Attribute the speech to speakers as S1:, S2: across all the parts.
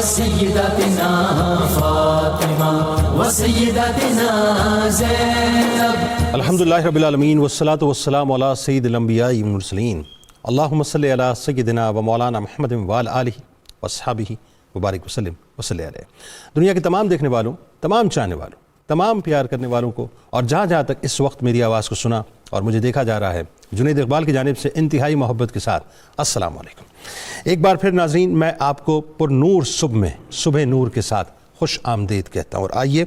S1: سیدتنا فاطمہ وسیدتنا زینب۔
S2: الحمدللہ رب العالمین والصلاة والسلام علی سید الانبیاء والمرسلین، اللہم صلی علی سیدنا و مولانا محمد وعلی آلہ واصحابہ وبارک وسلم وصلی علیہ۔ دنیا کے تمام دیکھنے والوں، تمام چاہنے والوں، تمام پیار کرنے والوں کو، اور جہاں جہاں تک اس وقت میری آواز کو سنا اور مجھے دیکھا جا رہا ہے، جنید اقبال کی جانب سے انتہائی محبت کے ساتھ السلام علیکم۔ ایک بار پھر ناظرین، میں آپ کو پر نور صبح میں صبح نور کے ساتھ خوش آمدید کہتا ہوں، اور آئیے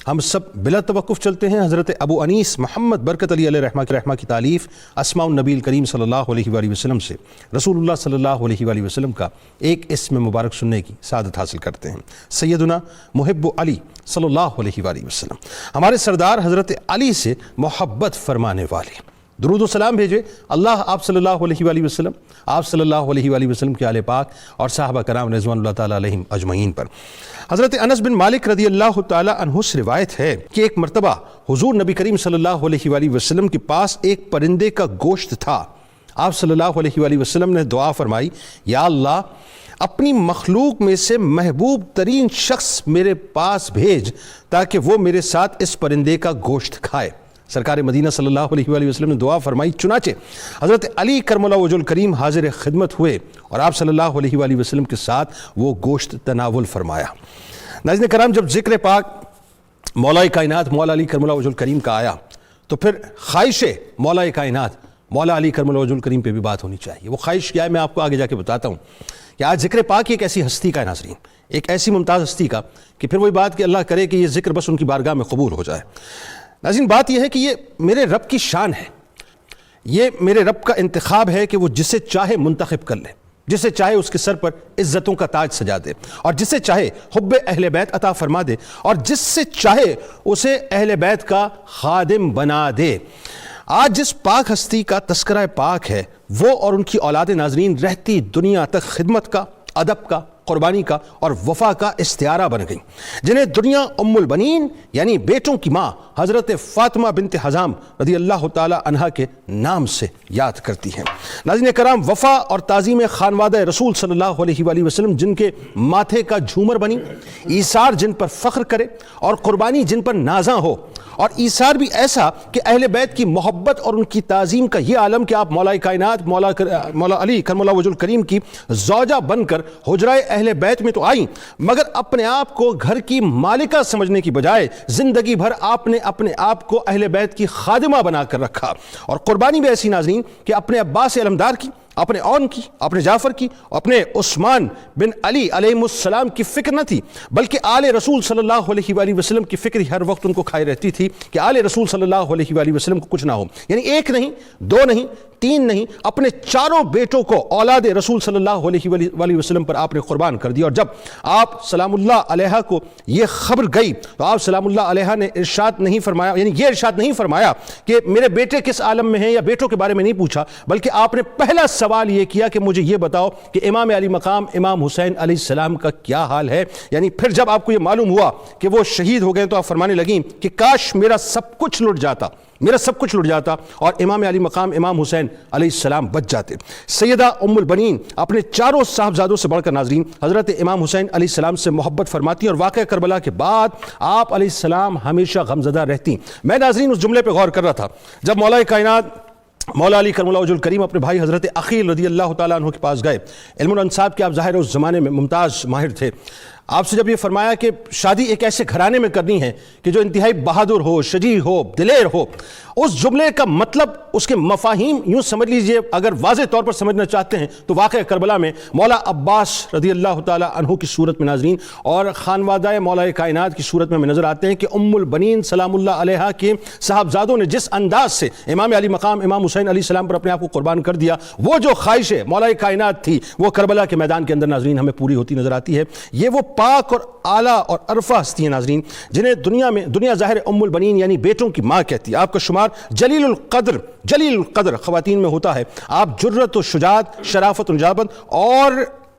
S2: ہم سب بلا توقف چلتے ہیں حضرت ابو انیس محمد برکت علی علیہ رحمہ کی تالیف اسماء النبی الکریم صلی اللہ علیہ وآلہ وسلم سے رسول اللہ صلی اللہ علیہ وآلہ وسلم کا ایک اسم مبارک سننے کی سعادت حاصل کرتے ہیں۔ سیدنا محب علی صلی اللہ علیہ وآلہ وسلم، ہمارے سردار حضرت علی سے محبت فرمانے والے، درود و سلام بھیجے اللہ آپ صلی اللہ علیہ وآلہ وسلم، آپ صلی اللہ علیہ وآلہ وسلم کے آل پاک اور صحابہ کرام رضوان اللہ تعالیٰ علیہم اجمعین پر۔ حضرت انس بن مالک رضی اللہ تعالیٰ عنہ سے روایت ہے کہ ایک مرتبہ حضور نبی کریم صلی اللہ علیہ وآلہ وسلم کے پاس ایک پرندے کا گوشت تھا۔ آپ صلی اللہ علیہ وآلہ وسلم نے دعا فرمائی، یا اللہ اپنی مخلوق میں سے محبوب ترین شخص میرے پاس بھیج تاکہ وہ میرے ساتھ اس پرندے کا گوشت کھائے۔ سرکار مدینہ صلی اللہ علیہ وآلہ وسلم نے دعا فرمائی، چنانچہ حضرت علی کرم اللہ وجہ الکریم حاضر خدمت ہوئے اور آپ صلی اللہ علیہ وآلہ وسلم کے ساتھ وہ گوشت تناول فرمایا۔ ناظرین کرام، جب ذکر پاک مولا کائنات مولا علی کرم اللہ وجہ الکریم کا آیا تو پھر خواہش مولا کائنات مولا علی کرم اللہ وجہ الکریم پہ بھی بات ہونی چاہیے۔ وہ خواہش کیا ہے میں آپ کو آگے جا کے بتاتا ہوں کہ آج ذکر پاک ایک ایسی ہستی کا ہے ناظرین، ایک ایسی ممتاز ہستی کا کہ پھر وہی بات کہ اللہ کرے کہ یہ ذکر بس ان کی بارگاہ میں قبول ہو جائے۔ ناظرین بات یہ ہے کہ یہ میرے رب کی شان ہے، یہ میرے رب کا انتخاب ہے کہ وہ جسے چاہے منتخب کر لے، جسے چاہے اس کے سر پر عزتوں کا تاج سجا دے، اور جسے چاہے حب اہل بیت عطا فرما دے، اور جس سے چاہے اسے اہل بیت کا خادم بنا دے۔ آج جس پاک ہستی کا تذکرہ پاک ہے، وہ اور ان کی اولاد ناظرین رہتی دنیا تک خدمت کا، ادب کا، قربانی کا اور وفا کا استعارہ بن گئی، جنہیں دنیا ام البنین یعنی بیٹوں کی ماں حضرت فاطمہ بنت حزام رضی اللہ تعالی عنہا کے نام سے یاد کرتی ہیں۔ ناظرین کرام، وفا اور تعظیم خانوادہ رسول صلی اللہ علیہ وآلہ وسلم جن کے ماتھے کا جھومر بنی، ایثار جن پر فخر کرے اور قربانی جن پر نازاں ہو، اور ایثار بھی ایسا کہ اہل بیت کی محبت اور ان کی تعظیم کا یہ عالم کہ آپ مولا کائنات مولا علی کرم اللہ وجہ الکریم کی زوجہ بن کر حجرائے اہل بیت میں تو آئیں، مگر اپنے آپ کو گھر کی مالکہ سمجھنے کی بجائے زندگی بھر آپ نے اپنے آپ کو اہل بیت کی خادمہ بنا کر رکھا، اور قربانی بھی ایسی ناظرین کہ اپنے عباس علمدار کی، اپنے اون کی، اپنے جعفر کی، اپنے عثمان بن علی علیہ السلام کی فکر نہ تھی، بلکہ آل رسول صلی اللہ علیہ وآلہ وسلم کی فکر ہر وقت ان کو کھائی رہتی تھی کہ آل رسول صلی اللہ علیہ وآلہ وسلم کو کچھ نہ ہو۔ یعنی ایک نہیں، دو نہیں، تین نہیں، اپنے چاروں بیٹوں کو اولاد رسول صلی اللہ علیہ وآلہ وسلم پر آپ نے قربان کر دیا۔ اور جب آپ سلام اللہ علیہ کو یہ خبر گئی تو آپ سلام اللہ علیہ نے ارشاد نہیں فرمایا، یعنی یہ ارشاد نہیں فرمایا کہ میرے بیٹے کس عالم میں ہیں، یا بیٹوں کے بارے میں نہیں پوچھا، بلکہ آپ نے پہلا سوال یہ کیا کہ مجھے یہ بتاؤ کہ امام علی مقام امام حسین علیہ السلام کا کیا حال ہے۔ یعنی پھر جب آپ کو یہ معلوم ہوا کہ وہ شہید ہو گئے تو آپ فرمانے لگیں کہ کاش میرا سب کچھ لٹ جاتا، میرا سب کچھ لٹ جاتا اور امام علی مقام امام حسین علیہ السلام بچ جاتے۔ سیدہ ام البنین اپنے چاروں صاحبزادوں سے بڑھ کر ناظرین حضرت امام حسین علیہ السلام سے محبت فرماتی، اور واقعہ کربلا کے بعد آپ علیہ السلام ہمیشہ غمزدہ رہتی۔ میں ناظرین اس جملے پہ غور کر رہا تھا جب مولا کائنات مولا علی کرم اللہ وجہ الکریم اپنے بھائی حضرت عقیل رضی اللہ تعالیٰ عنہ کے پاس گئے۔ علم الانساب کے آپ ظاہر اس زمانے میں ممتاز ماہر تھے۔ آپ سے جب یہ فرمایا کہ شادی ایک ایسے گھرانے میں کرنی ہے کہ جو انتہائی بہادر ہو، شجاع ہو، دلیر ہو، اس جملے کا مطلب، اس کے مفاہیم یوں سمجھ لیجئے، اگر واضح طور پر سمجھنا چاہتے ہیں تو واقعہ کربلا میں مولا عباس رضی اللہ تعالی عنہ کی صورت میں ناظرین اور خانوادہ مولا کائنات کی صورت میں ہمیں نظر آتے ہیں کہ ام البنین سلام اللہ علیہ کے صاحبزادوں نے جس انداز سے امام علی مقام امام حسین علیہ السلام پر اپنے آپ کو قربان کر دیا، وہ جو خواہش مولا کائنات تھی وہ کربلا کے میدان کے اندر ناظرین ہمیں پوری ہوتی نظر آتی ہے۔ یہ وہ پاک اور اعلیٰ اور عرفہ ہستی ہیں ناظرین جنہیں دنیا ظاہر ام البنین یعنی بیٹوں کی ماں کہتی ہے۔ آپ کا شمار جلیل القدر خواتین میں ہوتا ہے۔ آپ جرت و شجاعت، شرافت و نجابت اور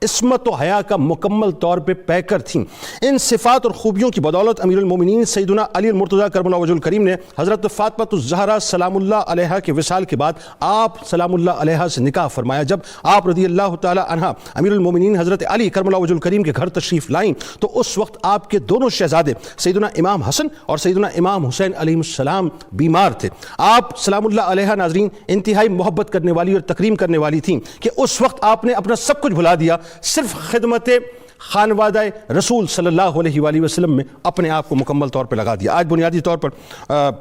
S2: عصمت و حیا کا مکمل طور پہ پیکر تھیں۔ ان صفات اور خوبیوں کی بدولت امیر المومنین سیدنا علی المرتضیٰ کرم اللہ وجہ الکریم نے حضرت فاطمہ الزہرا سلام اللہ علیہا کے وصال کے بعد آپ سلام اللہ علیہا سے نکاح فرمایا۔ جب آپ رضی اللہ تعالی عنہ امیر المومنین حضرت علی کرم اللہ وجہ الکریم کے گھر تشریف لائیں تو اس وقت آپ کے دونوں شہزادے سیدنا امام حسن اور سیدنا امام حسین علیہ السلام بیمار تھے۔ آپ سلام اللہ علیہا ناظرین انتہائی محبت کرنے والی اور تکریم کرنے والی تھیں کہ اس وقت آپ نے اپنا سب کچھ بھلا دیا، صرف خدمت خانوادہ رسول صلی اللہ علیہ وآلہ وسلم میں اپنے آپ کو مکمل طور پر لگا دیا۔ آج بنیادی طور پر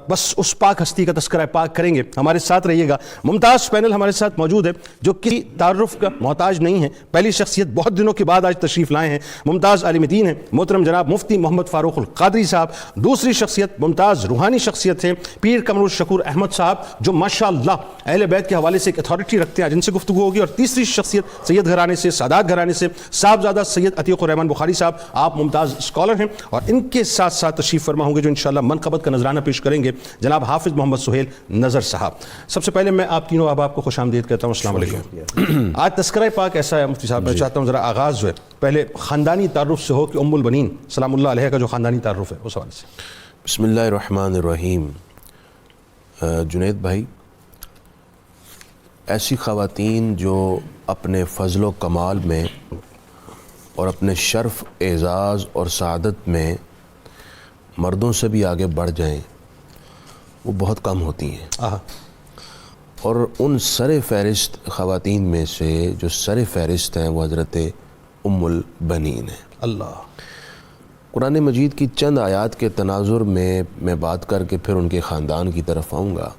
S2: بس اس پاک ہستی کا تذکرہ پاک کریں گے، ہمارے ساتھ رہیے گا۔ ممتاز پینل ہمارے ساتھ موجود ہے جو کسی تعارف کا محتاج نہیں ہے، پہلی شخصیت بہت دنوں کے بعد آج تشریف لائے ہیں، ممتاز عالم دین ہیں محترم جناب مفتی محمد فاروق القادری صاحب۔ دوسری شخصیت ممتاز روحانی شخصیت ہے پیر قمر الشکور احمد صاحب جو ماشاءاللہ اہل بیت کے حوالے سے ایک اتھارٹی رکھتے ہیں، جن سے گفتگو ہوگی۔ اور تیسری شخصیت سید گھرانے سے، سادات گھرانے سے صاحبزادہ سید عتیق الرحمن بخاری صاحب، آپ ممتاز اسکالر ہیں اور ان کے ساتھ ساتھ تشریف فرما ہوں گے جو انشاءاللہ منقبت کا نذرانہ پیش کریں گے جناب حافظ محمد سہیل نظر صاحب۔ سب سے پہلے میں آپ تینوں احباب کو خوش آمدید کہتا ہوں، السلام علیکم۔ آج تذکرہ پاک ایسا ہے مفتی صاحب، میں چاہتا ہوں ذرا آغاز جو ہے پہلے خاندانی تعارف سے ہو کہ ام البنین سلام اللہ علیہ کا جو خاندانی تعارف ہے اس حوالے سے۔
S3: بسم اللہ الرحمن الرحیم۔ جنید بھائی، ایسی خواتین جو اپنے فضل و کمال میں اور اپنے شرف اعزاز اور سعادت میں مردوں سے بھی آگے بڑھ جائیں وہ بہت کم ہوتی ہیں، اور ان سر فہرست خواتین میں سے جو سر فہرست ہیں وہ حضرت ام البنین ہیں۔
S2: اللہ
S3: قرآن مجید کی چند آیات کے تناظر میں بات کر کے پھر ان کے خاندان کی طرف آؤں گا۔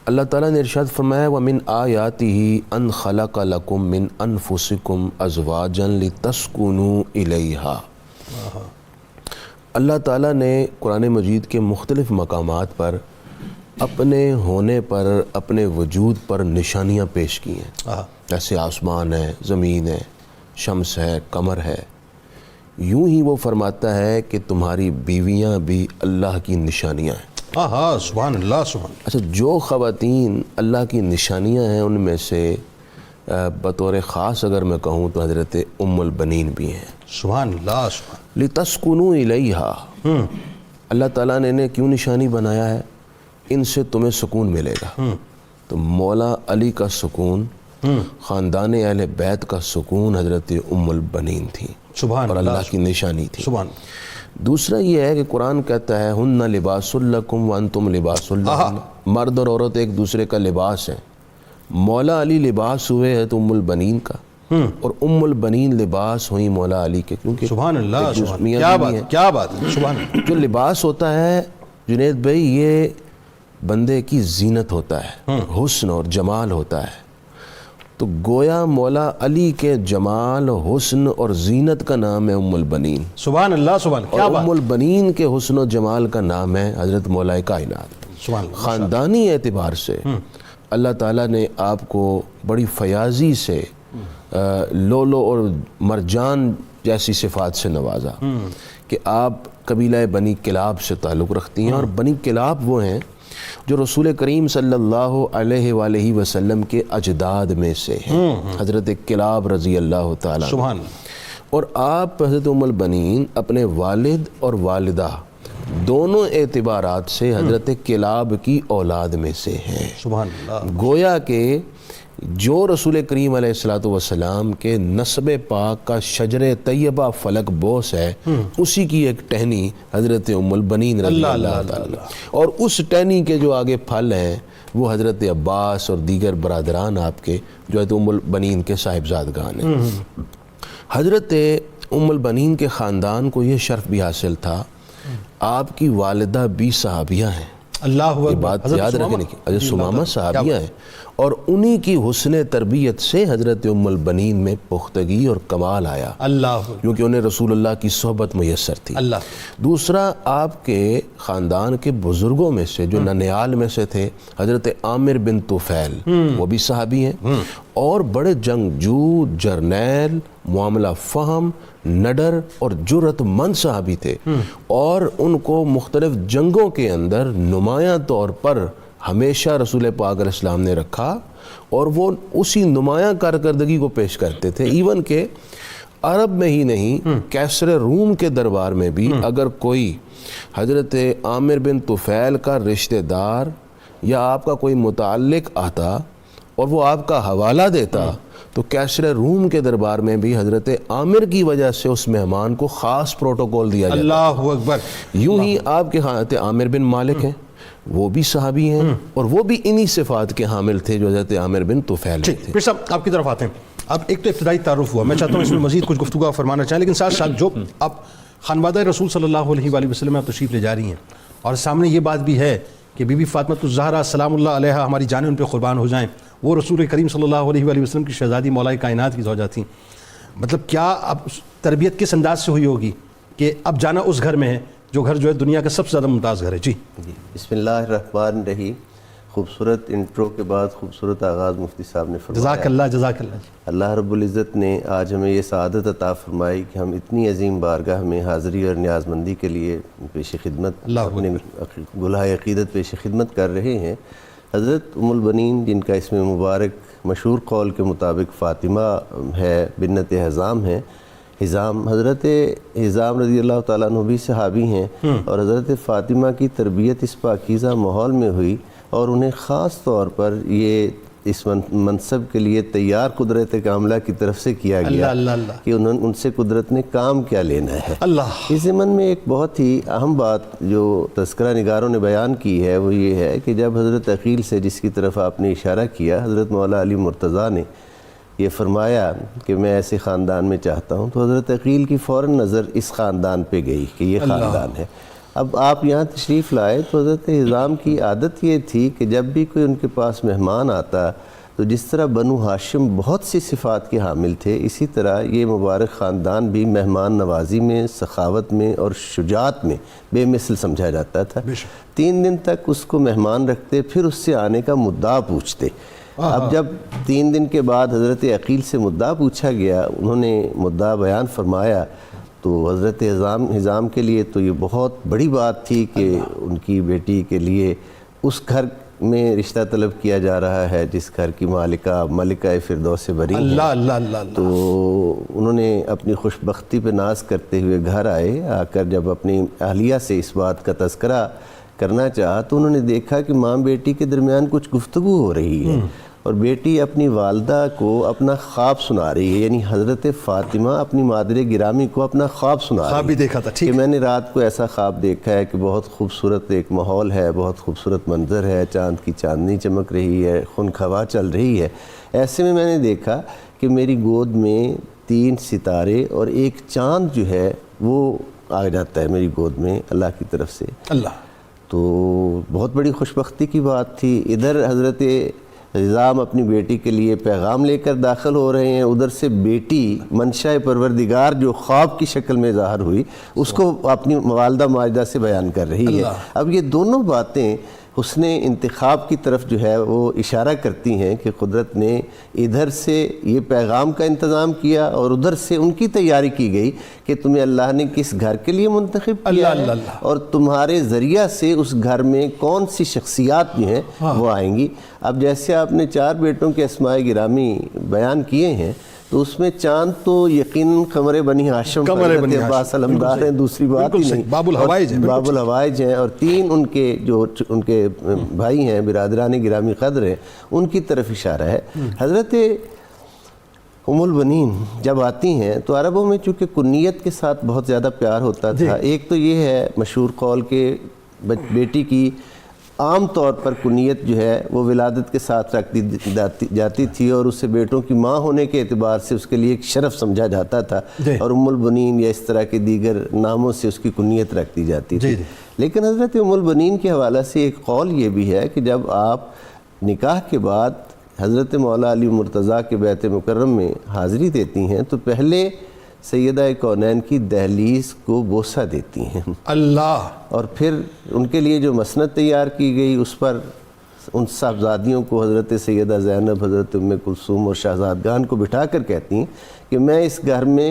S3: اللہ تعالیٰ نے ارشاد فرمایا وَمِنْ آیَاتِهِ أَنْ خَلَقَ لَكُم مِّنْ أَنفُسِكُمْ أَزْوَاجًا لِتَسْكُنُوا إِلَيْهَا۔ اللہ تعالیٰ نے قرآن مجید کے مختلف مقامات پر اپنے ہونے پر، اپنے وجود پر نشانیاں پیش کی ہیں، جیسے آسمان ہے، زمین ہے، شمس ہے، قمر ہے۔ یوں ہی وہ فرماتا ہے کہ تمہاری بیویاں بھی اللہ کی نشانیاں ہیں۔
S2: سبحان اللہ سبحان اللہ۔
S3: اچھا، جو خواتین اللہ کی نشانیاں ہیں ان میں سے بطور خاص اگر میں کہوں تو حضرت ام البنین بھی ہیں۔
S2: سبحان اللہ سبحان اللہ۔
S3: لِتَسْكُنُوا إِلَيْهَا، اللہ تعالیٰ نے انہیں کیوں نشانی بنایا ہے؟ ان سے تمہیں سکون ملے گا۔ تو مولا علی کا سکون، خاندان اہل بیت کا سکون حضرت ام البنین تھی،
S2: سبحان
S3: اور اللہ کی نشانی تھی۔
S2: سبحان۔
S3: دوسرا یہ ہے کہ قرآن کہتا ہے ہن لباس لکم وانتم لباس لہن، مرد اور عورت ایک دوسرے کا لباس ہیں۔ مولا علی لباس ہوئے ہے تو ام البنین کا، اور ام البنین لباس ہوئی مولا علی کے، کیونکہ
S2: سبحان اللہ سبحان اللہ۔
S3: کیا بات ہے،
S2: کیا بات ہے، سبحان اللہ۔
S3: جو لباس ہوتا ہے جنید بھائی یہ بندے کی زینت ہوتا ہے، حسن اور جمال ہوتا ہے۔ تو گویا مولا علی کے جمال، حسن اور زینت کا نام ہے ام البنین،
S2: سبحان اللہ سبحان اللہ۔ کیا
S3: اور
S2: بات
S3: ام البنین کے حسن و جمال کا نام ہے حضرت مولا کائنات۔
S2: سبحان اللہ۔
S3: خاندانی اعتبار سے اللہ تعالیٰ نے آپ کو بڑی فیاضی سے لولو اور مرجان جیسی صفات سے نوازا کہ آپ قبیلہ بنی کلاب سے تعلق رکھتی ہیں، اور بنی کلاب وہ ہیں جو رسول کریم صلی اللہ علیہ وآلہ وسلم کے اجداد میں سے ہیں، حضرت کلاب رضی اللہ تعالیٰ۔
S2: سبحان اللہ۔
S3: اور آپ حضرت ام البنین اپنے والد اور والدہ دونوں اعتبارات سے حضرت کلاب کی اولاد میں سے ہیں۔
S2: سبحان اللہ۔
S3: گویا کہ جو رسول کریم علیہ السلام کے نسب پاک کا شجر طیبہ فلک بوس ہے، اسی کی ایک ٹہنی حضرت ام البنین رضی اللہ تعالیٰ، اور اس ٹہنی کے جو آگے پھل ہیں وہ حضرت عباس اور دیگر برادران آپ کے جو حضرت ام البنین کے صاحبزادگان ہیں۔ حضرت ام البنین کے خاندان کو یہ شرف بھی حاصل تھا، آپ کی والدہ بھی صحابیہ ہیں۔
S2: اللہ
S3: یہ بات یاد رکھنے کی، حضرت سمامہ صحابیہ ہیں، اور انہی کی حسن تربیت سے حضرت ام البنین میں پختگی اور کمال آیا،
S2: اللہ،
S3: کیونکہ انہیں رسول اللہ کی صحبت میسر تھی۔
S2: اللہ۔
S3: دوسرا، آپ کے خاندان کے بزرگوں میں سے جو ننیال میں سے تھے حضرت عامر بن طفیل، وہ بھی صحابی ہیں، اور بڑے جنگجو، جرنیل، معاملہ فہم، نڈر اور جرأت مند صحابی تھے، اور ان کو مختلف جنگوں کے اندر نمایاں طور پر ہمیشہ رسول پاک علیہ السلام نے رکھا، اور وہ اسی نمایاں کارکردگی کو پیش کرتے تھے. ایون کہ عرب میں ہی نہیں، کیسر روم کے دربار میں بھی اگر کوئی حضرت عامر بن طفیل کا رشتہ دار یا آپ کا کوئی متعلق آتا اور وہ آپ کا حوالہ دیتا، تو کیسر روم کے دربار میں بھی حضرت عامر کی وجہ سے اس مہمان کو خاص پروٹوکول دیا جاتا.
S2: اللہ اکبر.
S3: یوں ہی آپ کے حضرت عامر بن مالک ہیں، وہ بھی صحابی ہیں اور وہ بھی انہی صفات کے حامل تھے جو حضرت عامر بن طفیل تھے.
S2: پھر صاحب آپ کی طرف آتے ہیں. اب ایک تو ابتدائی تعارف ہوا، میں چاہتا ہوں اس میں مزید کچھ گفتگو فرمانا چاہیں، لیکن ساتھ ساتھ جو اب خانوادہ رسول صلی اللہ علیہ وآلہ وسلم میں آپ تشریف لے جا رہی ہیں، اور سامنے یہ بات بھی ہے کہ بی بی فاطمہ الزہرا سلام اللہ علیہ، ہماری جانیں ان پہ قربان ہو جائیں، وہ رسول کریم صلی اللہ علیہ وآلہ وسلم کی شہزادی مولا کائنات کی زوجہ تھیں. مطلب کیا اب تربیت کس انداز سے ہوئی ہوگی کہ اب جانا اس گھر میں ہے جو گھر جو ہے دنیا کا سب سے زیادہ ممتاز گھر ہے؟ جی
S4: بسم اللہ الرحمن الرحیم. خوبصورت انٹرو کے بعد خوبصورت آغاز مفتی صاحب نے فرمایا.
S2: جزاک اللہ جزاک اللہ.
S4: اللہ رب العزت نے آج ہمیں یہ سعادت عطا فرمائی کہ ہم اتنی عظیم بارگاہ میں حاضری اور نیاز مندی کے لیے پیش خدمت، اپنے گلہائے عقیدت پیش خدمت کر رہے ہیں. حضرت ام البنین جن کا اسم مبارک مشہور قول کے مطابق فاطمہ ہے، بنت حزام ہے. حزام حضرت حزام رضی اللہ تعالیٰ عنہ بھی صحابی ہیں، اور حضرت فاطمہ کی تربیت اس پاکیزہ ماحول میں ہوئی، اور انہیں خاص طور پر یہ اس منصب کے لیے تیار قدرت کاملہ کی طرف سے کیا گیا کہ ان سے قدرت نے کام کیا لینا ہے. اس ضمن میں ایک بہت ہی اہم بات جو تذکرہ نگاروں نے بیان کی ہے وہ یہ ہے کہ جب حضرت عقیل سے، جس کی طرف آپ نے اشارہ کیا، حضرت مولا علی مرتضیٰ نے یہ فرمایا کہ میں ایسے خاندان میں چاہتا ہوں، تو حضرت عقیل کی فوراً نظر اس خاندان پہ گئی کہ یہ خاندان ہے. اب آپ یہاں تشریف لائے تو حضرت حزام کی عادت یہ تھی کہ جب بھی کوئی ان کے پاس مہمان آتا تو جس طرح بنو ہاشم بہت سی صفات کے حامل تھے، اسی طرح یہ مبارک خاندان بھی مہمان نوازی میں، سخاوت میں اور شجاعت میں بے مثل سمجھا جاتا تھا. 3 دن تک اس کو مہمان رکھتے، پھر اس سے آنے کا مدعا پوچھتے. اب جب 3 دن کے بعد حضرت عقیل سے مدعا پوچھا گیا، انہوں نے مدعا بیان فرمایا، تو حضرت حزام کے لیے تو یہ بہت بڑی بات تھی کہ ان کی بیٹی کے لیے اس گھر میں رشتہ طلب کیا جا رہا ہے جس گھر کی ملکہ فردوس بری ہیں. تو انہوں نے اپنی خوش بختی پہ ناز کرتے ہوئے گھر آئے. آ کر جب اپنی اہلیہ سے اس بات کا تذکرہ کرنا چاہا تو انہوں نے دیکھا کہ ماں بیٹی کے درمیان کچھ گفتگو ہو رہی ہے، اور بیٹی اپنی والدہ کو اپنا خواب سنا رہی ہے. یعنی حضرت فاطمہ اپنی مادر گرامی کو اپنا خواب سنا رہی ہے.
S2: دیکھا تھا
S4: کہ میں نے رات کو ایسا خواب دیکھا ہے کہ بہت خوبصورت ایک ماحول ہے، بہت خوبصورت منظر ہے، چاند کی چاندنی چمک رہی ہے، خنک ہوا چل رہی ہے. ایسے میں نے دیکھا کہ میری گود میں 3 ستارے اور ایک چاند جو ہے وہ آ جاتا ہے میری گود میں اللہ کی طرف سے. تو بہت بڑی خوشبختی کی بات تھی. ادھر حضرت حزام اپنی بیٹی کے لیے پیغام لے کر داخل ہو رہے ہیں، ادھر سے بیٹی منشاء پروردگار جو خواب کی شکل میں ظاہر ہوئی اس کو اپنی والدہ ماجدہ سے بیان کر رہی ہے. اب یہ دونوں باتیں حسن انتخاب کی طرف جو ہے وہ اشارہ کرتی ہیں کہ قدرت نے ادھر سے یہ پیغام کا انتظام کیا اور ادھر سے ان کی تیاری کی گئی کہ تمہیں اللہ نے کس گھر کے لیے منتخب کیا ہے اور تمہارے ذریعہ سے اس گھر میں کون سی شخصیات جو ہیں وہ آئیں گی. اب جیسے آپ نے 4 بیٹوں کے اسماء گرامی بیان کیے ہیں تو اس میں چاند تو یقیناً قمر بنی ہاشم حضرت عباس علمدار ہیں، دوسری بات ہی نہیں، باب الحوائج ہیں، اور 3 ان کے جو ان کے بھائی ہیں برادران گرامی قدر ہیں ان کی طرف اشارہ ہے. حضرت ام البنین جب آتی ہیں تو عربوں میں چونکہ کنیت کے ساتھ بہت زیادہ پیار ہوتا تھا. ایک تو یہ ہے مشہور قول کہ بیٹی کی عام طور پر کنیت جو ہے وہ ولادت کے ساتھ رکھ دی جاتی تھی اور اسے بیٹوں کی ماں ہونے کے اعتبار سے اس کے لیے ایک شرف سمجھا جاتا تھا اور ام البنین یا اس طرح کے دیگر ناموں سے اس کی کنیت رکھ دی جاتی تھی. لیکن حضرت ام البنین کے حوالہ سے ایک قول یہ بھی ہے کہ جب آپ نکاح کے بعد حضرت مولا علی مرتضیٰ کے بیت مکرم میں حاضری دیتی ہیں تو پہلے سیدہ کونین کی دہلیز کو بوسہ دیتی ہیں اور پھر ان کے لیے جو مسند تیار کی گئی اس پر ان صاحبزادیوں کو حضرت سیدہ زینب، حضرت ام کلثوم اور شہزادگان کو بٹھا کر کہتی ہیں کہ میں اس گھر میں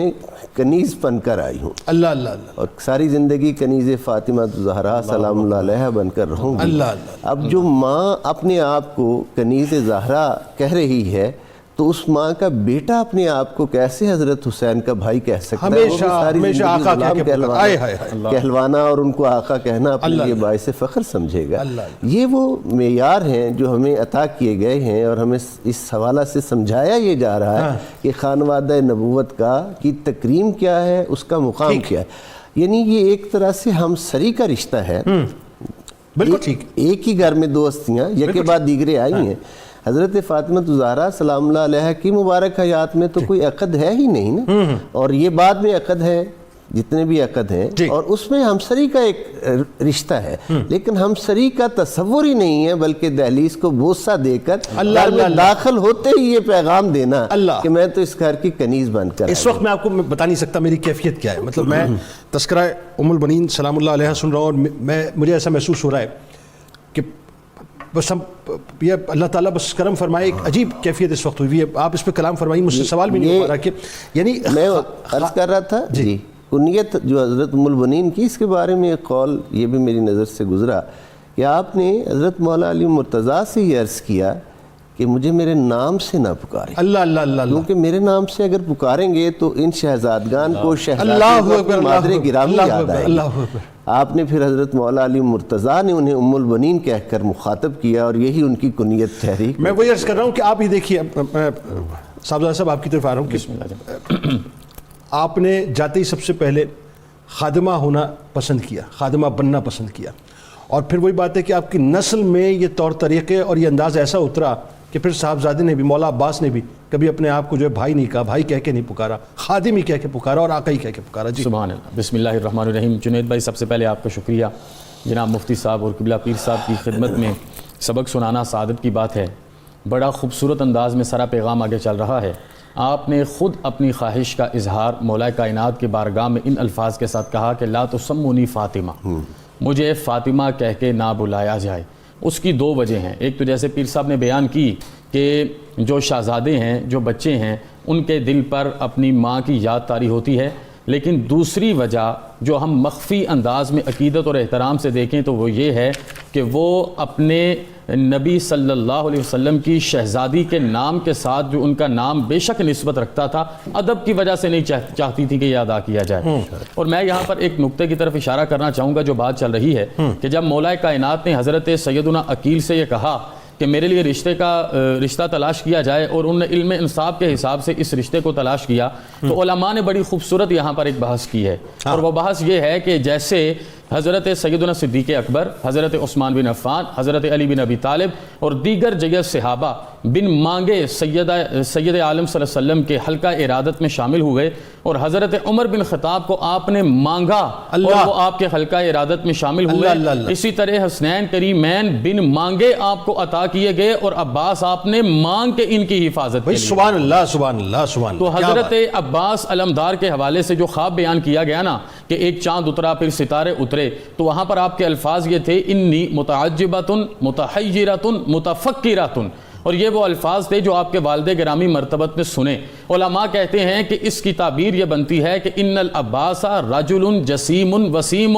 S4: کنیز بن کر آئی ہوں،
S2: اللہ اللہ اللہ،
S4: اور ساری زندگی کنیز فاطمہ زہرا سلام اللہ علیہ بن کر رہوں گی۔
S2: اللہ اللہ۔
S4: اب جو ماں اپنے آپ کو کنیز زہرا کہہ رہی ہے تو اس ماں کا بیٹا اپنے آپ کو کیسے حضرت حسین کا بھائی کہہ سکتا ہے؟ وہ بھی ساری
S2: ہمیشہ
S4: زندگی
S2: آقا
S4: غلام کہلوانا اور ان کو آقا کہنا اپنے لیے باعث فخر سمجھے گا۔ یہ وہ معیار ہیں جو ہمیں عطا کیے گئے ہیں، اور ہمیں اس حوالہ سے سمجھایا یہ جا رہا ہے کہ خانوادہ نبوت کی تکریم کیا ہے، اس کا مقام کیا ہے۔ یعنی یہ ایک طرح سے ہم سری کا رشتہ ہے،
S2: بالکل ٹھیک،
S4: ایک ہی گھر میں دو ہستیاں یکے بعد دیگرے آئی ہیں۔ حضرت فاطمہ زہرا سلام اللہ علیہ کی مبارک حیات میں تو کوئی عقد ہے ہی نہیں نا، اور یہ بعد میں عقد ہے، جتنے بھی عقد ہیں، اور اس میں ہمسری کا ایک رشتہ ہے، لیکن ہمسری کا تصور ہی نہیں ہے، بلکہ دہلیز کو بوسہ دے کر گھر میں داخل ہوتے ہی یہ پیغام دینا کہ میں تو اس گھر کی کنیز بن کر۔
S2: اس وقت میں آپ کو بتا نہیں سکتا میری کیفیت کیا ہے، مطلب میں تذکرہ ام البنین سلام اللہ علیہ سن رہا ہوں، اور مجھے ایسا محسوس ہو رہا ہے کہ بس ہم یہ اللہ تعالیٰ بس کرم فرمائے، ایک عجیب کیفیت اس وقت ہوئی ہے۔ آپ اس پہ کلام فرمائیے، مجھ سے سوال بھی نہیں ہو رہا کہ یعنی
S4: میں عرض کر رہا تھا جی کنیت جو حضرت ام البنین کی، اس کے بارے میں ایک قول یہ بھی میری نظر سے گزرا کہ آپ نے حضرت مولا علی مرتضیٰ سے یہ عرض کیا کہ مجھے میرے نام سے نہ پکاریں،
S2: اللہ اللہ اللہ،
S4: کیونکہ میرے نام سے اگر پکاریں گے تو ان شہزادگان کو
S2: اللہ
S4: شہزادی مادر گرامی یاد آئے گی۔
S2: اکبر۔
S4: آپ نے پھر حضرت مولا علی مرتضیٰ نے انہیں ام البنین کہہ کر مخاطب کیا، اور یہی ان کی کنیت ٹھہری۔
S2: میں وہی عرض کر رہا ہوں کہ آپ ہی دیکھیے، صاحبزادہ صاحب آپ کی طرف آ رہا ہوں، آپ نے جاتے ہی سب سے پہلے خادمہ ہونا پسند کیا، خادمہ بننا پسند کیا، اور پھر وہی بات ہے کہ آپ کی نسل میں یہ طور طریقے اور یہ انداز ایسا اترا کہ پھر صاحبزادے نے بھی، مولا عباس نے بھی کبھی اپنے آپ کو جو ہے بھائی نہیں کہا، بھائی کہہ کے نہیں پکارا، خادم ہی کہہ کے پکارا اور آقا ہی کہہ کے پکارا۔ جی
S5: سبحان اللہ، بسم اللہ الرحمن الرحیم۔ جنید بھائی، سب سے پہلے آپ کا شکریہ، جناب مفتی صاحب اور قبلہ پیر صاحب کی خدمت میں سبق سنانا سعادت کی بات ہے۔ بڑا خوبصورت انداز میں سارا پیغام آگے چل رہا ہے۔ آپ نے خود اپنی خواہش کا اظہار مولا کائنات کے بارگاہ میں ان الفاظ کے ساتھ کہا کہ لا تسمونی فاطمہ، مجھے فاطمہ کہہ کے نہ بلایا جائے۔ اس کی دو وجہ ہیں، ایک تو جیسے پیر صاحب نے بیان کی کہ جو شہزادے ہیں، جو بچے ہیں، ان کے دل پر اپنی ماں کی یاد طاری ہوتی ہے، لیکن دوسری وجہ جو ہم مخفی انداز میں عقیدت اور احترام سے دیکھیں تو وہ یہ ہے کہ وہ اپنے نبی صلی اللہ علیہ وسلم کی شہزادی کے نام کے ساتھ جو ان کا نام بے شک نسبت رکھتا تھا، ادب کی وجہ سے نہیں چاہتی تھی کہ یہ ادا کیا جائے۔ اور میں یہاں پر ایک نقطے کی طرف اشارہ کرنا چاہوں گا جو بات چل رہی ہے کہ جب مولا کائنات نے حضرت سیدنا عقیل سے یہ کہا کہ میرے لیے رشتہ تلاش کیا جائے، اور انہوں نے علم انصاب کے حساب سے اس رشتے کو تلاش کیا، تو علماء نے بڑی خوبصورت یہاں پر ایک بحث کی ہے، اور وہ بحث یہ ہے کہ جیسے حضرت سیدنا صدیق اکبر، حضرت عثمان بن عفان، حضرت علی بن ابی طالب اور دیگر جگہ صحابہ بن مانگے سید عالم صلی اللہ علیہ وسلم کے حلقہ ارادت میں شامل ہوئے، اور حضرت عمر بن خطاب کو آپ نے مانگا اور وہ آپ کے حلقہ ارادت میں شامل ہوئے۔ اسی طرح حسنین کریمین بن مانگے آپ کو عطا کیے گئے، اور عباس آپ نے مانگ کے ان کی حفاظت کی۔
S2: سبحان اللہ سبحان اللہ سبحان اللہ۔
S5: تو حضرت عباس علمدار کے حوالے سے جو خواب بیان کیا گیا نا کہ ایک چاند اترا پھر ستارے اترے، تو وہاں پر آپ کے الفاظ یہ تھے انی متعجبۃ متحیرۃ متفکرۃ، اور یہ وہ الفاظ تھے جو آپ کے والد گرامی مرتبت میں سنے۔ علماء کہتے ہیں کہ اس کی تعبیر یہ بنتی ہے کہ ان العباس رجل جسیم وسیم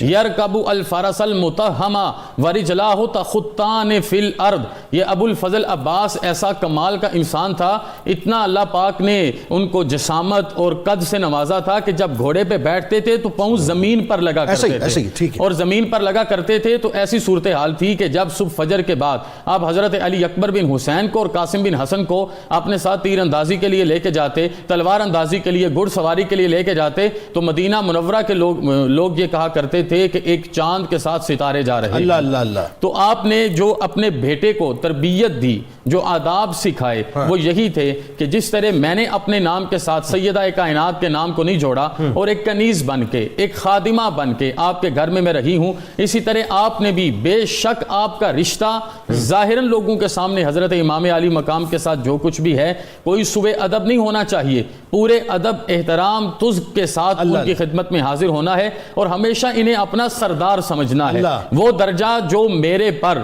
S5: یرکب الفرس المتہم ورجلاه تخطان فی الارض۔ یہ ابو الفضل عباس ایسا کمال کا انسان تھا، اتنا اللہ پاک نے ان کو جسامت اور قد سے نوازا تھا کہ جب گھوڑے پہ بیٹھتے تھے تو پاؤں زمین پر لگا کرتے تھے، اور زمین پر لگا کرتے تھے تو ایسی صورتحال تھی کہ جب صبح فجر کے بعد آپ حضرت علی اکبر بن حسین کو اور قاسم بن حسن کو اپنے ساتھ تیر اندازی کے لیے لے کے جاتے، تلوار اندازی کے لیے، گھڑ سواری کے لیے لے کے جاتے، تو مدینہ منورہ کے لوگ یہ کہا کرتے تھے کہ ایک چاند کے ساتھ ستارے جا رہے ہیں۔
S2: اللہ اللہ اللہ۔
S5: تو آپ نے جو اپنے بیٹے کو تربیت دی، جو آداب سکھائے، وہ یہی تھے کہ جس طرح میں نے اپنے نام کے ساتھ سیدہ کائنات کے نام کو نہیں جوڑا اور ایک کنیز بن کے، ایک خادمہ بن کے آپ کے گھر میں رہی ہوں، اسی طرح آپ نے بھی بے شک آپ کا رشتہ ظاہراً لوگوں کے سامنے حضرت امام علی مقام کے ساتھ جو کچھ بھی ہے، کوئی سوء ادب ادب نہیں ہونا چاہیے، پورے ادب احترام تزک کے ساتھ ان کی خدمت میں حاضر ہونا ہے اور ہمیشہ انہیں اپنا سردار سمجھنا ہے، وہ درجہ جو میرے پر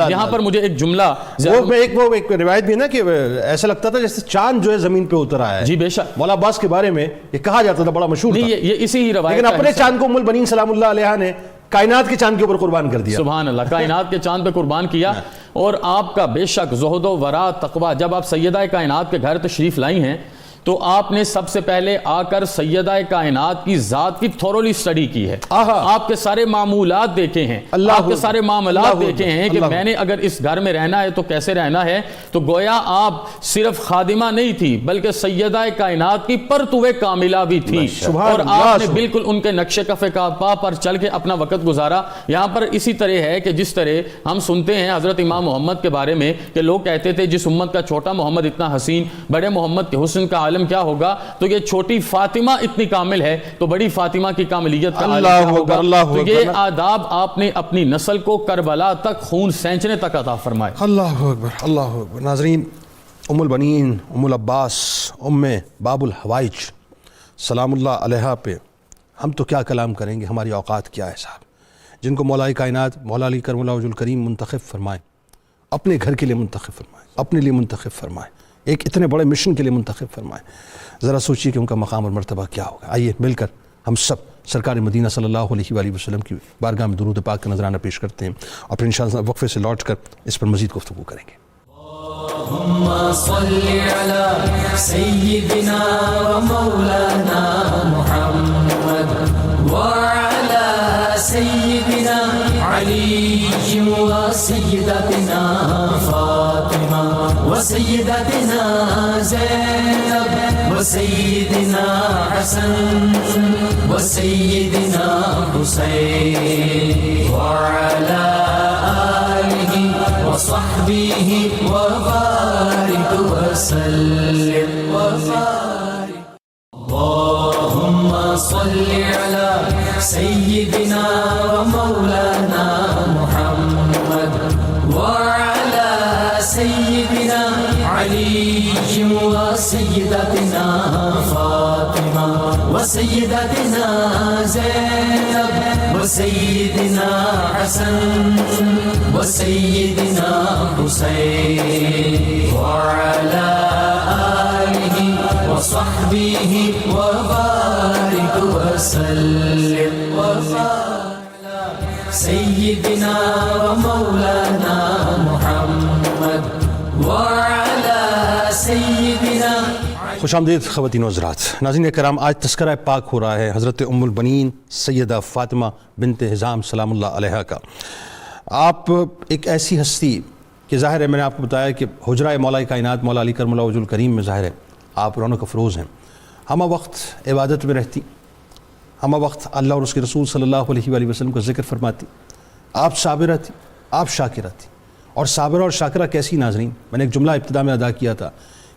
S5: یہاں پر مجھے ایک جملہ
S2: وہ ایک روایت بھی ہے نا کہ ایسا لگتا تھا جیسے چاند جو ہے زمین پہ اتر آیا ہے.
S5: جی بے شک
S2: مولا عباس کے بارے میں یہ کہا جاتا تھا، بڑا مشہور تھا،
S5: یہ اسی ہی روایت
S2: لیکن اپنے چاند کو ام البنین سلام اللہ علیہا نے کائنات کے چاند کے اوپر قربان کر دیا.
S5: سبحان اللہ، کائنات کے چاند پہ قربان کیا. اور آپ کا بے شک زہد و ورع تقوی، جب آپ سیدہ کائنات کے گھر تشریف لائی ہیں تو آپ نے سب سے پہلے آ کر سیدہ کائنات کی ذات کی تھورولی اسٹڈی کی ہے. آپ کے سارے معمولات دیکھے ہیں، آپ کے سارے معاملات دیکھے ہیں کہ میں نے اگر اس گھر میں رہنا ہے تو کیسے رہنا ہے. تو گویا آپ صرف خادمہ نہیں تھی بلکہ سیدہ کائنات کی پرتو کاملہ بھی تھی، اور آپ نے بالکل ان کے نقش کف پا پر چل کے اپنا وقت گزارا. یہاں پر اسی طرح ہے کہ جس طرح ہم سنتے ہیں حضرت امام محمد کے بارے میں کہ لوگ کہتے تھے جس امت کا چھوٹا محمد اتنا حسین، بڑے محمد کے حسن کا عالم کیا ہوگا، تو یہ چھوٹی فاطمہ اتنی کامل ہے تو بڑی فاطمہ کی کاملیت کا عالم کیا ہوگا. تو یہ آداب آپ نے اپنی نسل کو کربلا تک خون سینچنے تک عطا فرمائے.
S2: اللہ اکبر، اللہ اکبر. ناظرین، ام البنین، ام العباس، ام باب الحوائج سلام اللہ علیہا پہ ہم تو کیا کلام کریں گے، ہماری اوقات کیا ہے صاحب، جن کو مولا کائنات مولا علی کرم اللہ وجہ الکریم منتخب فرمائیں، اپنے گھر کے لیے منتخب فرمائیں، اپنے لیے منتخب فرمائیں، ایک اتنے بڑے مشن کے لیے منتخب فرمائیں. ذرا سوچیے کہ ان کا مقام اور مرتبہ کیا ہوگا. آئیے مل کر ہم سب سرکار مدینہ صلی اللہ علیہ وآلہ وسلم کی بارگاہ میں درود پاک کا نذرانہ پیش کرتے ہیں اور پھر انشاءاللہ وقفے سے لوٹ کر اس پر مزید گفتگو کریں گے.
S1: اللهم صل على سيدنا ومولانا محمد وعلى سيدنا علي وسيدتنا فاطمة وسيدتنا زينب وسيدنا حسن وسيدنا حسين وعلى آله وصحبه وبارك وسلم وبارك. اللهم صل على سيدنا ومولانا محمد وعلى سيدنا علي وسيدتنا فاطمة وسيدتنا زينب وسيدنا حسن وسيدنا حسين وعلى آله وصحبه وبارك وسلم وبارك. سيدنا ومولانا محمد وعلى سيدنا.
S2: خوش آمدید خواتین و حضرات. ناظرین کرام، آج تذکرہ پاک ہو رہا ہے حضرت ام البنین سیدہ فاطمہ بنت حزام سلام اللہ علیہا کا. آپ ایک ایسی ہستی کہ ظاہر ہے، میں نے آپ کو بتایا کہ حجرہ مولا کائنات مولا علی کرم اللہ وجہ الکریم میں ظاہر ہے آپ رونق افروز ہیں، ہمہ وقت عبادت میں رہتی، ہمہ وقت اللہ اور اس کے رسول صلی اللہ علیہ وآلہ وسلم کا ذکر فرماتی. آپ صابرہ تھی، آپ شاکرہ تھی. اور صابرہ اور شاکرہ کیسی ناظرین؟ میں نے ایک جملہ ابتدا میں ادا کیا تھا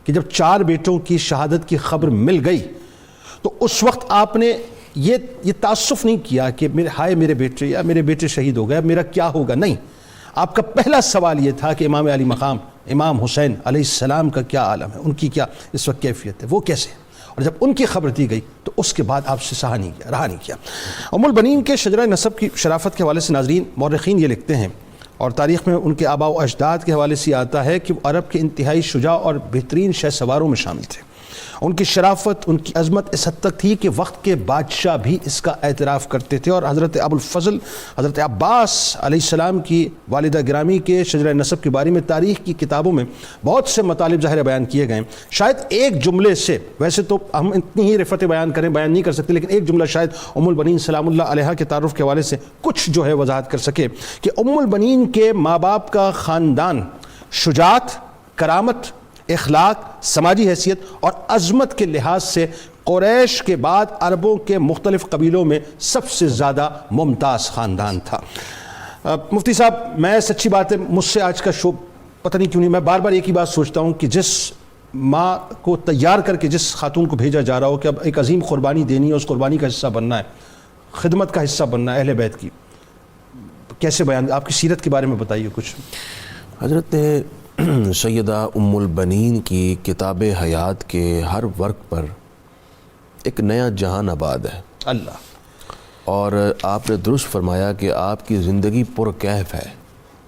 S2: کہ جب 4 بیٹوں کی شہادت کی خبر مل گئی تو اس وقت آپ نے یہ تعصف نہیں کیا کہ ہائے میرے بیٹے یا میرے بیٹے شہید ہو گئے، میرا کیا ہوگا. نہیں، آپ کا پہلا سوال یہ تھا کہ امام علی مقام امام حسین علیہ السلام کا کیا عالم ہے، ان کی کیا اس وقت کیفیت ہے، وہ کیسے ہیں. اور جب ان کی خبر دی گئی تو اس کے بعد آپ سے رہا نہیں کیا. ام البنین کے شجرہ نسب کی شرافت کے حوالے سے ناظرین مورخین یہ لکھتے ہیں، اور تاریخ میں ان کے آباء و اجداد کے حوالے سے آتا ہے کہ وہ عرب کے انتہائی شجاع اور بہترین شہ سواروں میں شامل تھے. ان کی شرافت، ان کی عظمت اس حد تک تھی کہ وقت کے بادشاہ بھی اس کا اعتراف کرتے تھے. اور حضرت ابو الفضل حضرت عباس علیہ السلام کی والدہ گرامی کے شجرہ نسب کے بارے میں تاریخ کی کتابوں میں بہت سے مطالب ظاہر بیان کیے گئے. شاید ایک جملے سے، ویسے تو ہم اتنی ہی رفت بیان نہیں کر سکتے، لیکن ایک جملہ شاید ام البنین سلام اللہ علیہا کے تعارف کے حوالے سے کچھ جو ہے وضاحت کر سکے کہ ام البنین کے ماں باپ کا خاندان شجاعت، کرامت، اخلاق، سماجی حیثیت اور عظمت کے لحاظ سے قریش کے بعد عربوں کے مختلف قبیلوں میں سب سے زیادہ ممتاز خاندان تھا. مفتی صاحب، میں سچی بات ہے مجھ سے آج کا شو پتہ نہیں کیوں نہیں، میں بار بار ایک ہی بات سوچتا ہوں کہ جس ماں کو تیار کر کے جس خاتون کو بھیجا جا رہا ہو کہ اب ایک عظیم قربانی دینی ہے، اس قربانی کا حصہ بننا ہے، خدمت کا حصہ بننا ہے اہل بیت کی، کیسے بیان، آپ کی سیرت کے بارے میں بتائیے کچھ.
S3: حضرت سیدہ ام البنین کی کتاب حیات کے ہر ورق پر ایک نیا جہان آباد ہے
S2: اللہ،
S3: اور آپ نے درست فرمایا کہ آپ کی زندگی پرکیف ہے،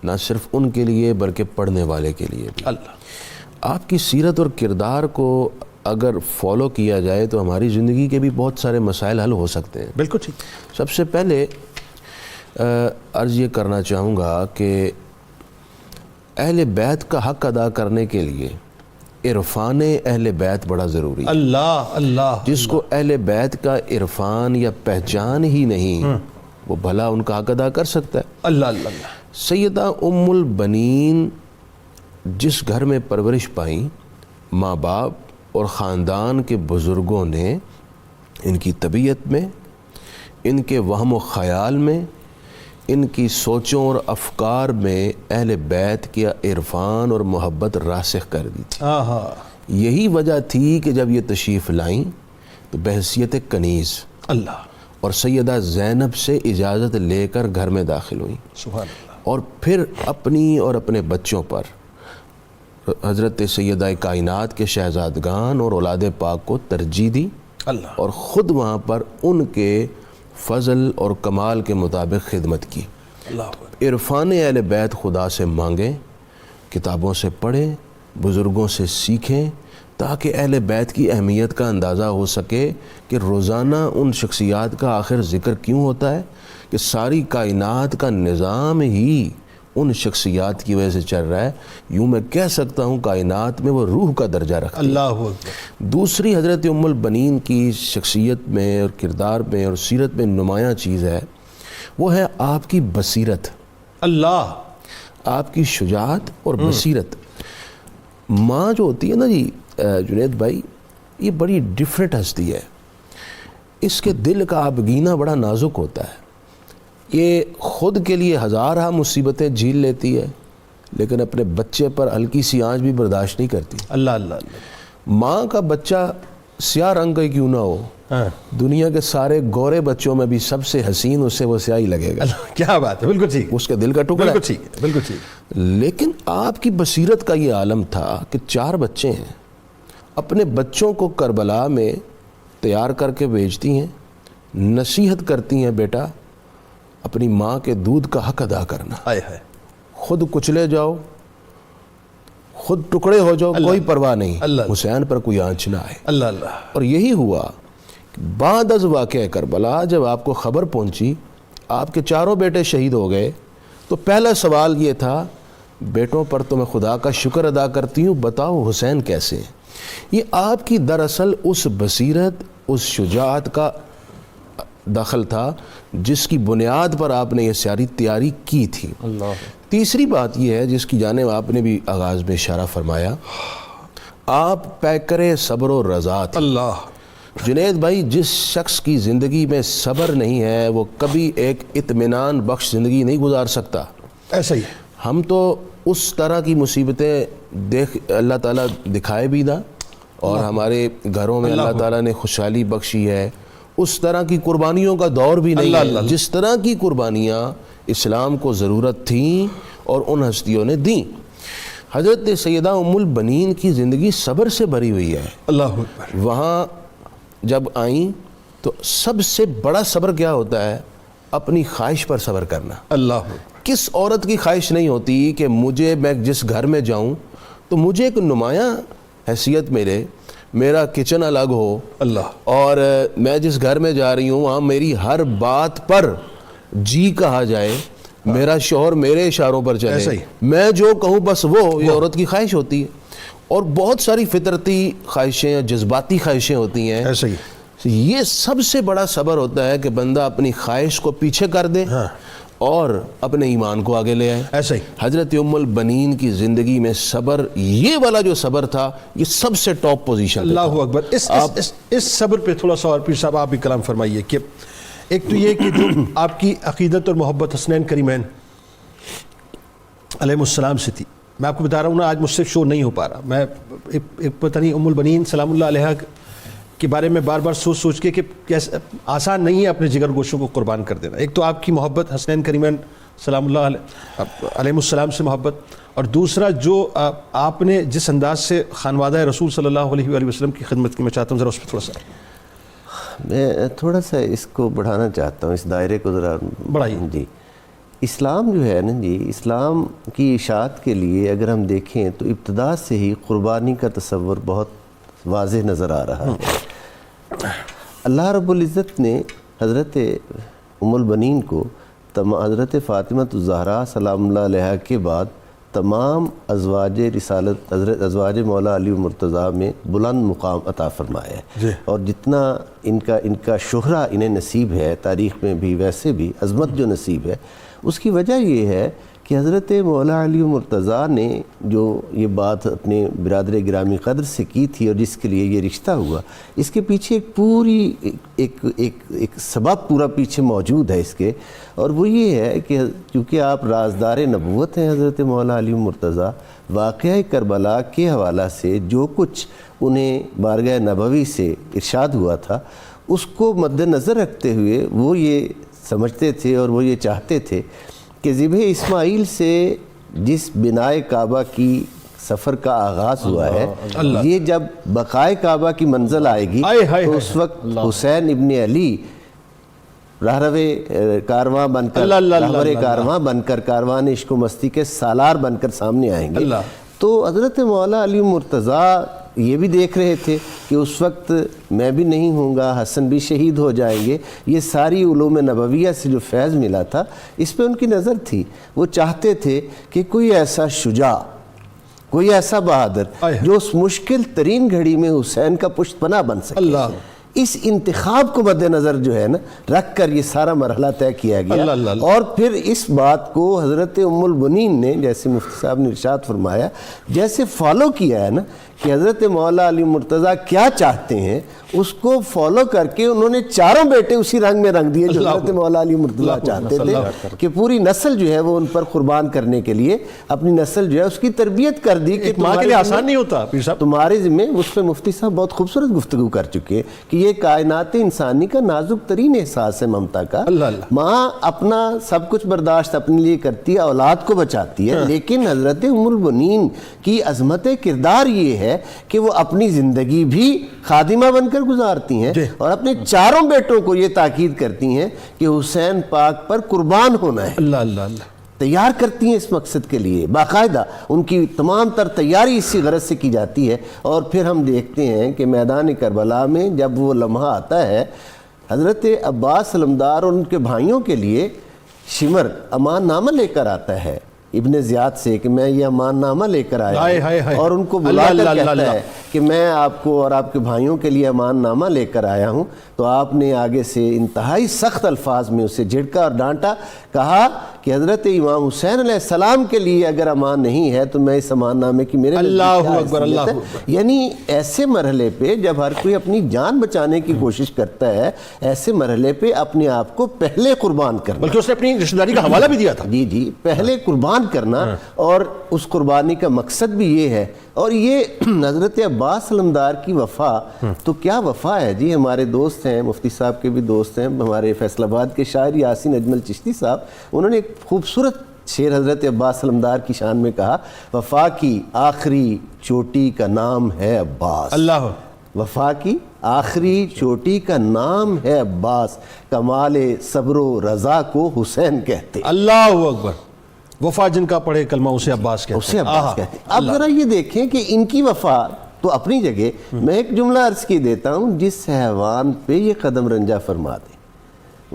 S3: نہ صرف ان کے لیے بلکہ پڑھنے والے کے لیے بھی۔
S2: اللہ،
S3: آپ کی سیرت اور کردار کو اگر فالو کیا جائے تو ہماری زندگی کے بھی بہت سارے مسائل حل ہو سکتے ہیں۔
S2: بالکل ٹھیک۔
S3: سب سے پہلے عرض یہ کرنا چاہوں گا کہ اہل بیت کا حق ادا کرنے کے لیے عرفان اہل بیت بڑا ضروری ہے۔
S2: اللہ اللہ،
S3: جس کو اہل بیت کا عرفان یا پہچان ہی نہیں، وہ بھلا ان کا حق ادا کر سکتا ہے؟
S2: اللہ اللہ اللہ،
S3: سیدہ ام البنین جس گھر میں پرورش پائیں، ماں باپ اور خاندان کے بزرگوں نے ان کی طبیعت میں، ان کے وہم و خیال میں، ان کی سوچوں اور افکار میں اہل بیت کی عرفان اور محبت راسخ کر دی تھی۔
S2: ہاں ہاں،
S3: یہی وجہ تھی کہ جب یہ تشریف لائیں تو بحیثیت کنیز
S2: اللہ،
S3: اور سیدہ زینب سے اجازت لے کر گھر میں داخل ہوئیں،
S2: سبحان اللہ،
S3: اور پھر اپنی اور اپنے بچوں پر حضرت سیدہ کائنات کے شہزادگان اور اولاد پاک کو ترجیح دی،
S2: اللہ،
S3: اور خود وہاں پر ان کے فضل اور کمال کے مطابق خدمت کی۔
S2: اللہ،
S3: عرفان اہل بیت خدا سے مانگیں، کتابوں سے پڑھیں، بزرگوں سے سیکھیں، تاکہ اہل بیت کی اہمیت کا اندازہ ہو سکے کہ روزانہ ان شخصیات کا آخر ذکر کیوں ہوتا ہے، کہ ساری کائنات کا نظام ہی ان شخصیات کی وجہ سے چل رہا ہے۔ یوں میں کہہ سکتا ہوں کائنات میں وہ روح کا درجہ رکھتی ہے۔
S2: اللہ اکبر،
S3: دوسری حضرت ام البنین کی شخصیت میں اور کردار میں اور سیرت میں نمایاں چیز ہے، وہ ہے آپ کی بصیرت،
S2: اللہ،
S3: آپ کی شجاعت اور بصیرت۔ ماں جو ہوتی ہے نا جی جنید بھائی، یہ بڑی ڈیفرنٹ ہستی ہے، اس کے دل کا آبگینہ بڑا نازک ہوتا ہے، یہ خود کے لیے ہزارہ مصیبتیں جھیل لیتی ہے لیکن اپنے بچے پر ہلکی سی آنچ بھی برداشت نہیں کرتی۔
S2: اللہ اللہ اللہ،
S3: ماں کا بچہ سیاہ رنگ کا کیوں نہ ہو،
S2: ہاں،
S3: دنیا کے سارے گورے بچوں میں بھی سب سے حسین اس سے وہ سیاہی لگے گا،
S2: اللہ، کیا بات ہے، بالکل ٹھیک،
S3: اس کے دل کا ٹکڑا
S2: بالکل
S3: ہے۔
S2: ٹھیک ہے، بالکل ٹھیک،
S3: لیکن آپ کی بصیرت کا یہ عالم تھا کہ 4 بچے ہیں، اپنے بچوں کو کربلا میں تیار کر کے بھیجتی ہیں، نصیحت کرتی ہیں، بیٹا اپنی ماں کے دودھ کا حق ادا کرنا،
S2: آئے ہے،
S3: خود کچلے جاؤ، خود ٹکڑے ہو جاؤ، کوئی پرواہ نہیں،
S2: اللہ،
S3: حسین پر کوئی آنچ نہ آئے۔
S2: اللہ اللہ،
S3: اور یہی ہوا کہ بعد از واقعہ کربلا جب آپ کو خبر پہنچی آپ کے 4 بیٹے شہید ہو گئے، تو پہلا سوال یہ تھا، بیٹوں پر تو میں خدا کا شکر ادا کرتی ہوں، بتاؤ حسین کیسے ہیں؟ یہ آپ کی دراصل اس بصیرت، اس شجاعت کا دخل تھا جس کی بنیاد پر آپ نے یہ ساری تیاری کی تھی۔
S5: اللہ،
S3: تیسری بات یہ ہے جس کی جانب آپ نے بھی آغاز میں اشارہ فرمایا، آپ پیکرے صبر و رضا تھے۔
S2: اللہ،
S3: جنید بھائی، جس شخص کی زندگی میں صبر نہیں ہے وہ کبھی ایک اطمینان بخش زندگی نہیں گزار سکتا۔
S2: ایسا ہی،
S3: ہم تو اس طرح کی مصیبتیں دیکھ اللہ تعالیٰ دکھائے بھی نہ، اور ہمارے گھروں میں اللہ تعالیٰ نے خوشحالی بخشی ہے، اس طرح کی قربانیوں کا دور بھی نہیں ہے جس طرح کی قربانیاں اسلام کو ضرورت تھیں اور ان ہستیوں نے دیں۔ حضرت سیدہ ام البنین کی زندگی صبر سے بھری ہوئی ہے۔
S2: اللہ اکبر،
S3: وہاں جب آئیں تو سب سے بڑا صبر کیا ہوتا ہے؟ اپنی خواہش پر صبر کرنا۔
S2: اللہ اکبر،
S3: کس عورت کی خواہش نہیں ہوتی کہ میں جس گھر میں جاؤں تو مجھے ایک نمایاں حیثیت ملے، میرا کچن الگ ہو،
S2: اللہ،
S3: اور میں جس گھر میں جا رہی ہوں وہاں میری ہر بات پر جی کہا جائے، میرا شوہر میرے اشاروں پر
S2: ایسا
S3: چلے،
S2: ہی،
S3: میں جو کہوں بس وہ، یہ عورت کی خواہش ہوتی ہے۔ اور بہت ساری فطرتی خواہشیں اور جذباتی خواہشیں ہوتی ہیں،
S2: ایسا ہی،
S3: یہ سب سے بڑا صبر ہوتا ہے کہ بندہ اپنی خواہش کو پیچھے کر دے اور اپنے ایمان کو آگے لے آئے۔
S2: ایسا ہی،
S3: حضرت ام البنین کی زندگی میں صبر، یہ والا جو صبر تھا، یہ سب سے ٹاپ پوزیشن تھا۔
S2: اللہ اکبر۔ اس صبر پہ تھوڑا سا اور پیر صاحب آپ بھی کلام فرمائیے کہ ایک تو یہ کہ جو آپ کی عقیدت اور محبت حسنین کریمین علیہ السلام سے تھی، میں آپ کو بتا رہا ہوں نا، آج مجھ سے شو نہیں ہو پا رہا، میں ایک پتہ نہیں ام البنین سلام اللہ علیہ کے بارے میں بار بار سوچ کے کہ کیسے آسان نہیں ہے اپنے جگر گوشوں کو قربان کر دینا۔ ایک تو آپ کی محبت حسنین کریمین سلام اللہ علیہ السلام سے محبت، اور دوسرا جو آپ نے جس انداز سے خانوادہ رسول صلی اللہ علیہ وآلہ وسلم کی خدمت کی، میں چاہتا ہوں ذرا اس پہ تھوڑا سا
S4: میں تھوڑا سا اس کو بڑھانا چاہتا ہوں، اس دائرے کو ذرا
S2: بڑھائیے۔
S4: جی، اسلام جو ہے نا جی، اسلام کی اشاعت کے لیے اگر ہم دیکھیں تو ابتدا سے ہی قربانی کا تصور بہت واضح نظر آ رہا ہے۔ اللہ رب العزت نے حضرت ام البنین کو حضرت فاطمہ الزہرا سلام اللہ علیہ کے بعد تمام ازواج رسالت حضرت ازواج مولا علی مرتضیٰ میں بلند مقام عطا فرمایا ہے، اور جتنا ان کا شہرہ انہیں نصیب ہے تاریخ میں بھی، ویسے بھی عظمت جو نصیب ہے، اس کی وجہ یہ ہے کہ حضرت مولا علی مرتضیٰ نے جو یہ بات اپنے برادر گرامی قدر سے کی تھی اور جس کے لیے یہ رشتہ ہوا، اس کے پیچھے ایک پوری ایک سبب پورا پیچھے موجود ہے اس کے، اور وہ یہ ہے کہ کیونکہ آپ رازدار نبوت ہیں حضرت مولا علی مرتضیٰ، واقعہ کربلا کے حوالہ سے جو کچھ انہیں بارگاہ نبوی سے ارشاد ہوا تھا، اس کو مد نظر رکھتے ہوئے وہ یہ سمجھتے تھے اور وہ یہ چاہتے تھے کہ ذبح اسماعیل سے جس بنائے کعبہ کی سفر کا آغاز ہوا ہے، یہ جب بقائے کعبہ کی منزل آئے گی تو اس وقت حسین ابن علی راہرو کارواں بن کر راہبر کارواں بن کر کاروان عشق و مستی کے سالار بن کر سامنے آئیں گے۔ تو حضرت مولا علی مرتضیٰ یہ بھی دیکھ رہے تھے کہ اس وقت میں بھی نہیں ہوں گا، حسن بھی شہید ہو جائیں گے، یہ ساری علوم نبویہ سے جو فیض ملا تھا اس پہ ان کی نظر تھی۔ وہ چاہتے تھے کہ کوئی ایسا شجاع، کوئی ایسا بہادر جو اس مشکل ترین گھڑی میں حسین کا پشت پناہ بن سکے۔ اس انتخاب کو مد نظر جو ہے نا رکھ کر یہ سارا مرحلہ طے کیا گیا، اور پھر اس بات کو حضرت ام البنین نے، جیسے مفتی صاحب نے ارشاد فرمایا، جیسے فالو کیا ہے نا کہ حضرت مولا علی مرتضیٰ کیا چاہتے ہیں اس کو فالو کر کے انہوں نے چاروں بیٹے اسی رنگ میں رنگ دیے جو حضرت مولا علی مرتضیٰ چاہتے تھے کہ پوری نسل جو ہے وہ ان پر قربان کرنے کے لیے اپنی نسل جو ہے اس کی تربیت کر دی کہ
S2: ماں کے لیے آسان نہیں ہوتا پیر صاحب،
S4: تمہارے ذمہ۔ اس پہ مفتی صاحب بہت خوبصورت گفتگو کر چکے ہیں کہ یہ کائنات انسانی کا نازک ترین احساس ہے ممتا کا۔ ماں اپنا سب کچھ برداشت اپنے لیے کرتی ہے، اولاد کو بچاتی ہے، لیکن حضرت ام البنین کی عظمت کردار یہ ہے کہ وہ اپنی زندگی بھی خادمہ بن کر گزارتی ہیں اور اپنے چاروں بیٹوں کو یہ تاکید کرتی ہیں کہ حسین پاک پر قربان ہونا ہے، تیار کرتی ہیں اس مقصد کے لیے، باقاعدہ ان کی تمام تر تیاری اسی غرض سے کی جاتی ہے۔ اور پھر ہم دیکھتے ہیں کہ میدان کربلا میں جب وہ لمحہ آتا ہے، حضرت عباس علمدار اور ان کے بھائیوں کے لیے شمر امان نامہ لے کر آتا ہے ابن زیاد سے کہ میں یہ امان نامہ لے کر آیا ہوں، اور ان کو بلا کر کہتا ہے کہ میں آپ کو اور آپ کے بھائیوں کے لیے امان نامہ لے کر آیا ہوں۔ تو آپ نے آگے سے انتہائی سخت الفاظ میں اسے جھڑکا اور ڈانٹا، کہا کہ حضرت امام حسین علیہ السلام کے لیے اگر امان نہیں ہے تو میں اس امان نامے کی میرے
S2: اللہ اکبر، اللہ اکبر۔
S4: یعنی ایسے مرحلے پہ جب ہر کوئی اپنی جان بچانے کی کوشش کرتا ہے، ایسے مرحلے پہ اپنے آپ کو پہلے قربان کرنا،
S2: بلکہ اس نے اپنی رشتہ داری کا حوالہ بھی دیا تھا،
S4: جی پہلے قربان کرنا، اور اس قربانی کا مقصد بھی یہ ہے۔ اور یہ حضرت عباس علمدار کی وفا تو کیا وفا ہے جی۔ ہمارے دوست ہیں، مفتی صاحب کے بھی دوست ہیں، ہمارے فیصل آباد کے شاعر یاسین اجمل چشتی صاحب، انہوں نے ایک خوبصورت شعر حضرت عباس علمدار کی شان میں کہا، وفا کی آخری چوٹی کا نام ہے عباس، اللہ، وفا کی آخری چوٹی کا نام ہے عباس، کمال صبر و رضا کو حسین کہتے۔
S2: اللہ اکبر، وفا جن کا پڑھے کلمہ اسے عباس کہتے ہیں۔
S4: اب ذرا یہ دیکھیں کہ ان کی وفا تو اپنی جگہ، میں ایک جملہ عرض کی دیتا ہوں، جس حیوان پہ یہ قدم رنجہ فرما دے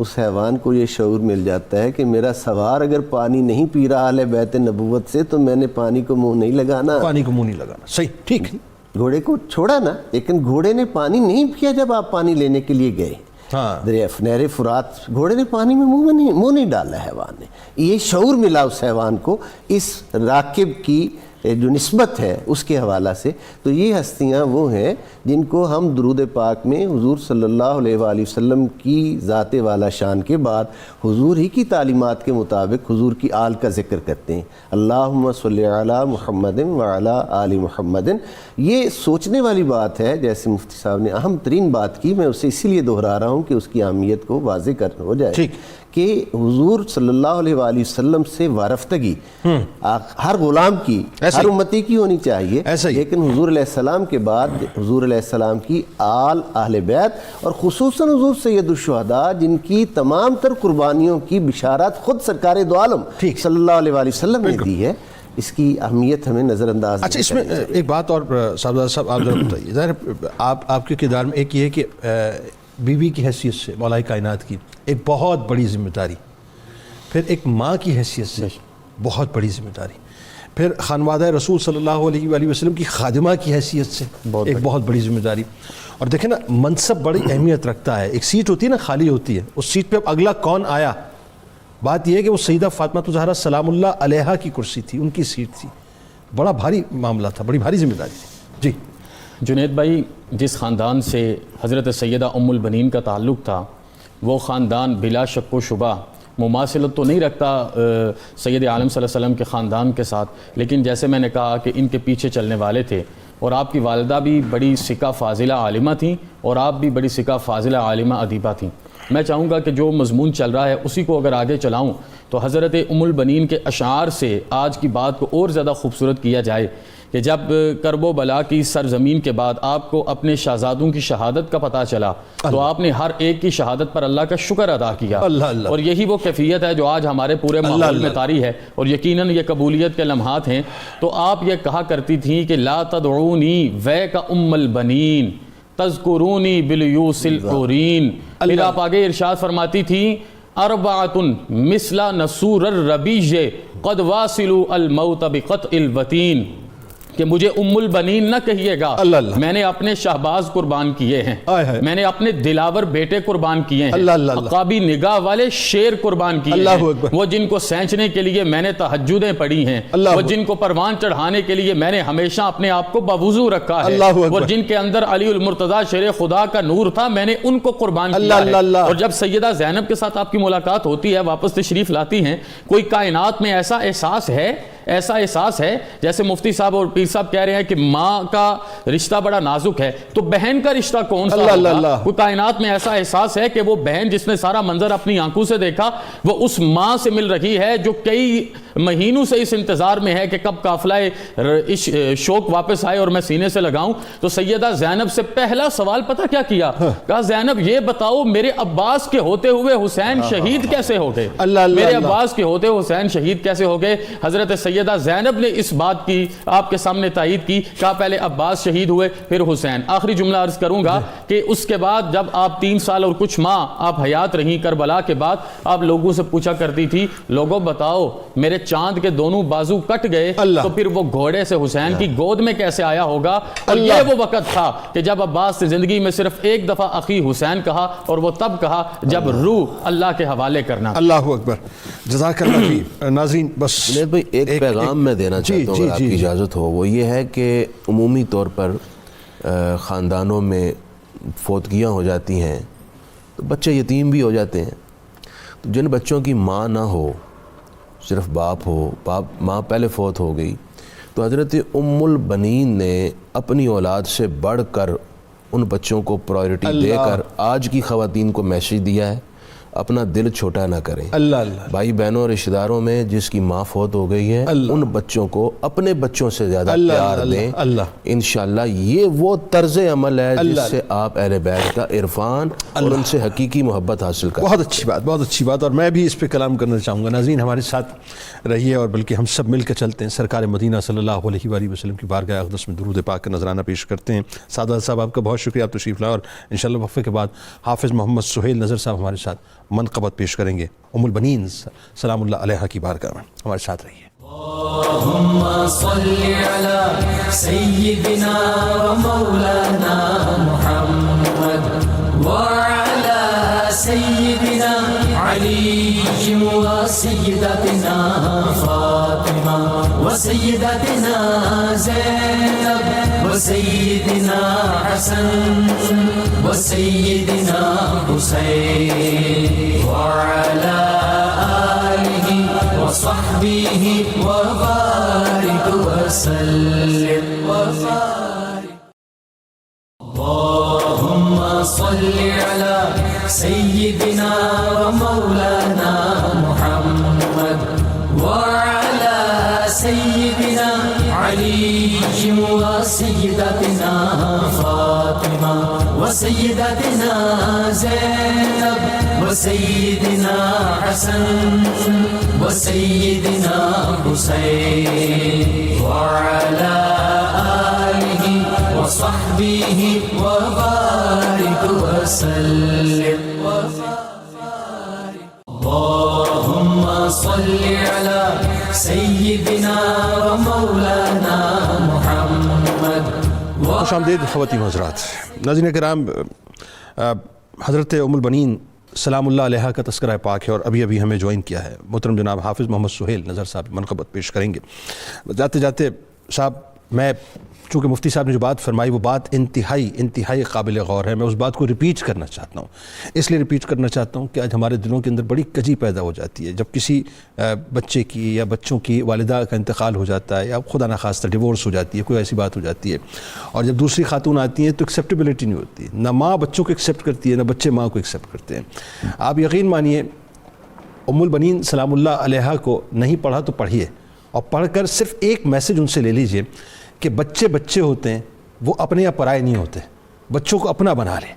S4: اس حیوان کو یہ شعور مل جاتا ہے کہ میرا سوار اگر پانی نہیں پی رہا ہے بیت نبوت سے تو میں نے پانی کو منہ نہیں لگانا،
S2: پانی کو منہ نہیں لگانا، صحیح، ٹھیک۔
S4: گھوڑے کو چھوڑا نا، لیکن گھوڑے نے پانی نہیں پیا جب آپ پانی لینے کے لیے گئے، نہر فرات، گھوڑے نے پانی میں منہ نہیں ڈالا حیوان نے۔ یہ شعور ملا اس حیوان کو، اس راکب کی جو نسبت ہے اس کے حوالہ سے، تو یہ ہستیاں وہ ہیں جن کو ہم درود پاک میں حضور صلی اللہ علیہ وآلہ وسلم کی ذات والا شان کے بعد حضور ہی کی تعلیمات کے مطابق حضور کی آل کا ذکر کرتے ہیں۔ اللہم صلی علی محمد وعلی آل محمد۔ یہ سوچنے والی بات ہے، جیسے مفتی صاحب نے اہم ترین بات کی، میں اسے اسی لیے دہرا رہا ہوں کہ اس کی اہمیت کو واضح ہو جائے کہ حضور صلی اللہ علیہ وآلہ وسلم سے وارفتگی ہر غلام کی، ہر امتی کی ہونی چاہیے، لیکن حضور علیہ السلام کے بعد حضور علیہ السلام کی آل، اہل بیت، اور خصوصاً حضور سید الشہداء جن کی تمام تر قربانیوں کی بشارات خود سرکار دو عالم صلی اللہ علیہ وآلہ وسلم نے دی ہے، اس کی اہمیت ہمیں نظر انداز۔
S2: اچھا، اس میں ایک بات اور صاحبزادہ صاحب آپ ذرا بتائیے، ظاہر آپ کے کردار میں ایک یہ ہے کہ بیوی کی حیثیت سے مولا کائنات کی ایک بہت بڑی ذمہ داری، پھر ایک ماں کی حیثیت سے بہت بڑی ذمہ داری، پھر خانوادہ رسول صلی اللہ علیہ وآلہ وسلم کی خادمہ کی حیثیت سے ایک بہت بڑی ذمہ داری، اور دیکھیں نا منصب بڑی اہمیت رکھتا ہے، ایک سیٹ ہوتی ہے نا خالی ہوتی ہے، اس سیٹ پہ اب اگلا کون آیا، بات یہ ہے کہ وہ سیدہ فاطمہ زہرا سلام اللہ علیہا کی کرسی تھی، ان کی سیٹ تھی، بڑا بھاری معاملہ تھا، بڑی بھاری ذمہ داری تھی۔ جی
S5: جنید بھائی، جس خاندان سے حضرت سیدہ ام البنین کا تعلق تھا، وہ خاندان بلا شک و شبہ مماثلت تو نہیں رکھتا سید عالم صلی اللہ علیہ وسلم کے خاندان کے ساتھ، لیکن جیسے میں نے کہا کہ ان کے پیچھے چلنے والے تھے، اور آپ کی والدہ بھی بڑی سکہ فاضلہ عالمہ تھیں اور آپ بھی بڑی سکہ فاضلہ عالمہ ادیبہ تھیں۔ میں چاہوں گا کہ جو مضمون چل رہا ہے اسی کو اگر آگے چلاؤں تو حضرت ام البنین کے اشعار سے آج کی بات کو اور زیادہ خوبصورت کیا جائے کہ جب کرب و بلا کی سرزمین کے بعد آپ کو اپنے شہزادوں کی شہادت کا پتہ چلا تو آپ نے ہر ایک کی شہادت پر اللہ کا شکر ادا کیا، اور یہی وہ کیفیت ہے جو آج ہمارے پورے ماحول میں طاری ہے، اور یقیناً یہ قبولیت کے لمحات ہیں۔ تو آپ یہ کہا کرتی تھیں کہ لا تدعونی ویک ام البنین تذکرونی بالیوس العورین، پھر آپ آگے ارشاد فرماتی تھیں اربعۃ مثل نسور الربیع قد واصلوا الموت بقطع الوتین، کہ مجھے ام البنین نہ کہیے گا، میں نے اپنے شہباز قربان کیے ہیں، میں نے اپنے دلاور بیٹے قربان کیے ہیں، عقابی نگاہ والے شیر قربان کیے ہیں، وہ جن کو سینچنے کے لیے میں نے تہجدیں پڑھی ہیں، وہ جن کو پروان چڑھانے کے لیے میں نے ہمیشہ اپنے آپ کو باوضو رکھا ہے، اور جن کے اندر علی المرتضیٰ شیر خدا کا نور تھا میں نے ان کو قربان کیا ہے۔ اور جب سیدہ زینب کے ساتھ آپ کی ملاقات ہوتی ہے، واپس تشریف لاتی ہیں، کوئی کائنات میں ایسا احساس ہے جیسے مفتی صاحب اور پیر صاحب کہہ رہے ہیں کہ ماں کا رشتہ بڑا نازک ہے، تو بہن کا رشتہ کون سا ہوگا؟ کوئی کائنات میں ایسا احساس ہے کہ وہ بہن جس نے سارا منظر اپنی آنکھوں سے دیکھا، وہ اس ماں سے مل رہی ہے جو کئی مہینوں سے اس انتظار میں ہے کہ کب قافلہ شوق واپس آئے اور میں سینے سے لگاؤں۔ تو سیدہ زینب سے پہلا سوال پتہ کیا کیا؟ کہا زینب یہ بتاؤ میرے عباس کے ہوتے ہوئے حسین شہید کیسے ہو گئے؟ میرے عباس کے ہوتے حسین شہید کیسے ہو گئے؟ حضرت سیدہ زینب نے اس بات کی آپ کے سامنے تائید کی، کہا پہلے عباس شہید ہوئے پھر حسین۔ آخری جملہ عرض کروں گا کہ اس کے بعد جب آپ 3 سال اور کچھ ماہ آپ حیات رہیں، کربلا کے بعد آپ لوگوں سے پوچھا کرتی تھی لوگوں بتاؤ میرے چاند کے دونوں بازو کٹ گئے تو پھر وہ گھوڑے سے حسین کی گود میں کیسے آیا ہوگا؟ اور یہ وہ وقت تھا کہ جب عباس نے زندگی میں صرف ایک دفعہ اخی حسین کہا، اور وہ تب کہا جب روح اللہ کے حوالے کرنا۔
S2: اللہ اکبر، جزاک اللہ خیر۔ ناظرین بس
S3: جنید بھائی ایک پیغام میں دینا چاہتا ہوں اگر آپ کی اجازت ہو، وہ یہ ہے کہ عمومی طور پر خاندانوں میں فوتگیاں ہو جاتی ہیں تو بچے یتیم بھی ہو جاتے ہیں، تو جن بچوں کی ماں نہ ہو، صرف باپ ہو، ماں پہلے فوت ہو گئی، تو حضرت ام البنین نے اپنی اولاد سے بڑھ کر ان بچوں کو پرائیورٹی دے کر آج کی خواتین کو میسیج دیا ہے اپنا دل چھوٹا نہ کریں۔ بھائی بہنوں رشتہ داروں میں جس کی ماں فوت ہو گئی ہے ان بچوں کو اپنے بچوں سے زیادہ پیار دیں، انشاءاللہ یہ وہ طرز عمل ہے جس سے آپ اہل بیت کا عرفان اور ان سے حقیقی محبت حاصل کریں۔
S2: بہت اچھی بات، اور میں بھی اس پہ کلام کرنا چاہوں گا۔ ناظرین ہمارے ساتھ رہیے، اور بلکہ ہم سب مل کے چلتے ہیں سرکار مدینہ صلی اللہ علیہ وآلہ وسلم کی بارگاہ اقدس میں درود پاک کا نذرانہ پیش کرتے ہیں۔ سعادت صاحب آپ کا بہت شکریہ، آپ تشریف لائے، اور انشاءاللہ وقفے کے بعد حافظ محمد سہیل نظر صاحب ہمارے ساتھ منقبت پیش کریں گے ام البنین سلام اللہ علیہا کی بارگاہ میں۔ ہمارے ساتھ رہیے۔
S1: اللهم صل على سيدنا ومولانا محمد وعلى سيدنا علي وسيدتنا فاطمة وسيدتنا زينب وسيدنا حسن وسيدنا حسين وعلى آله وصحبه وبارك وسلم وبارك. اللهم صل على سيدنا ومولانا محمد وعلى سيدنا علي وسيدتنا فاطمة وسيدتنا زينب وسيدنا حسن وسيدنا حسين وعلى آله وصحبه وبارك وسلم وبارك. اللهم صل على سيدنا ومولانا محمد.
S2: خوش آمدید خواتین و حضرات. ناظرین کرام، حضرت ام البنین سلام اللہ علیہ کا تذکرہ پاک ہے اور ابھی ہمیں جوائن کیا ہے محترم جناب حافظ محمد سہیل نظر صاحب منقبت پیش کریں گے. جاتے جاتے صاحب، میں چونکہ مفتی صاحب نے جو بات فرمائی وہ بات انتہائی قابل غور ہے. میں اس بات کو ریپیٹ کرنا چاہتا ہوں. اس لیے ریپیٹ کرنا چاہتا ہوں کہ آج ہمارے دلوں کے اندر بڑی کجی پیدا ہو جاتی ہے جب کسی بچے کی یا بچوں کی والدہ کا انتقال ہو جاتا ہے یا خدا نخواستہ ڈیورس ہو جاتی ہے، کوئی ایسی بات ہو جاتی ہے، اور جب دوسری خاتون آتی ہیں تو ایکسیپٹیبلٹی نہیں ہوتی. نہ ماں بچوں کو ایکسیپٹ کرتی ہے، نہ بچے ماں کو ایکسیپٹ کرتے ہیں. آپ یقین مانیے، ام البنین سلام اللہ علیہ کو نہیں پڑھا تو پڑھیے، اور پڑھ کر صرف ایک میسج ان سے لے لیجئے کہ بچے ہوتے ہیں، وہ اپنے یا پرائے نہیں ہوتے. بچوں کو اپنا بنا لیں،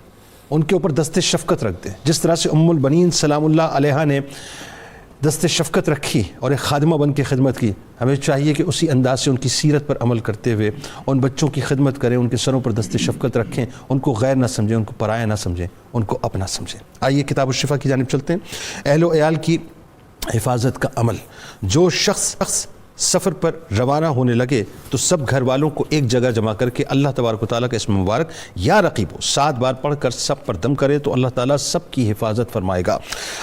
S2: ان کے اوپر دست شفقت رکھ دیں. جس طرح سے ام البنین سلام اللہ علیہ نے دست شفقت رکھی اور ایک خادمہ بن کے خدمت کی، ہمیں چاہیے کہ اسی انداز سے ان کی سیرت پر عمل کرتے ہوئے ان بچوں کی خدمت کریں، ان کے سروں پر دست شفقت رکھیں، ان کو غیر نہ سمجھیں، ان کو پرایا نہ سمجھیں، ان کو اپنا سمجھیں. آئیے کتاب الشفا کی جانب چلتے ہیں. اہل و عیال کی حفاظت کا عمل. جو شخص سفر پر روانہ ہونے لگے تو سب گھر والوں کو ایک جگہ جمع کر کے اللہ تبارک و تعالیٰ کا اسم مبارک یا رقیب 7 بار پڑھ کر سب پر دم کرے تو اللہ تعالیٰ سب کی حفاظت فرمائے گا.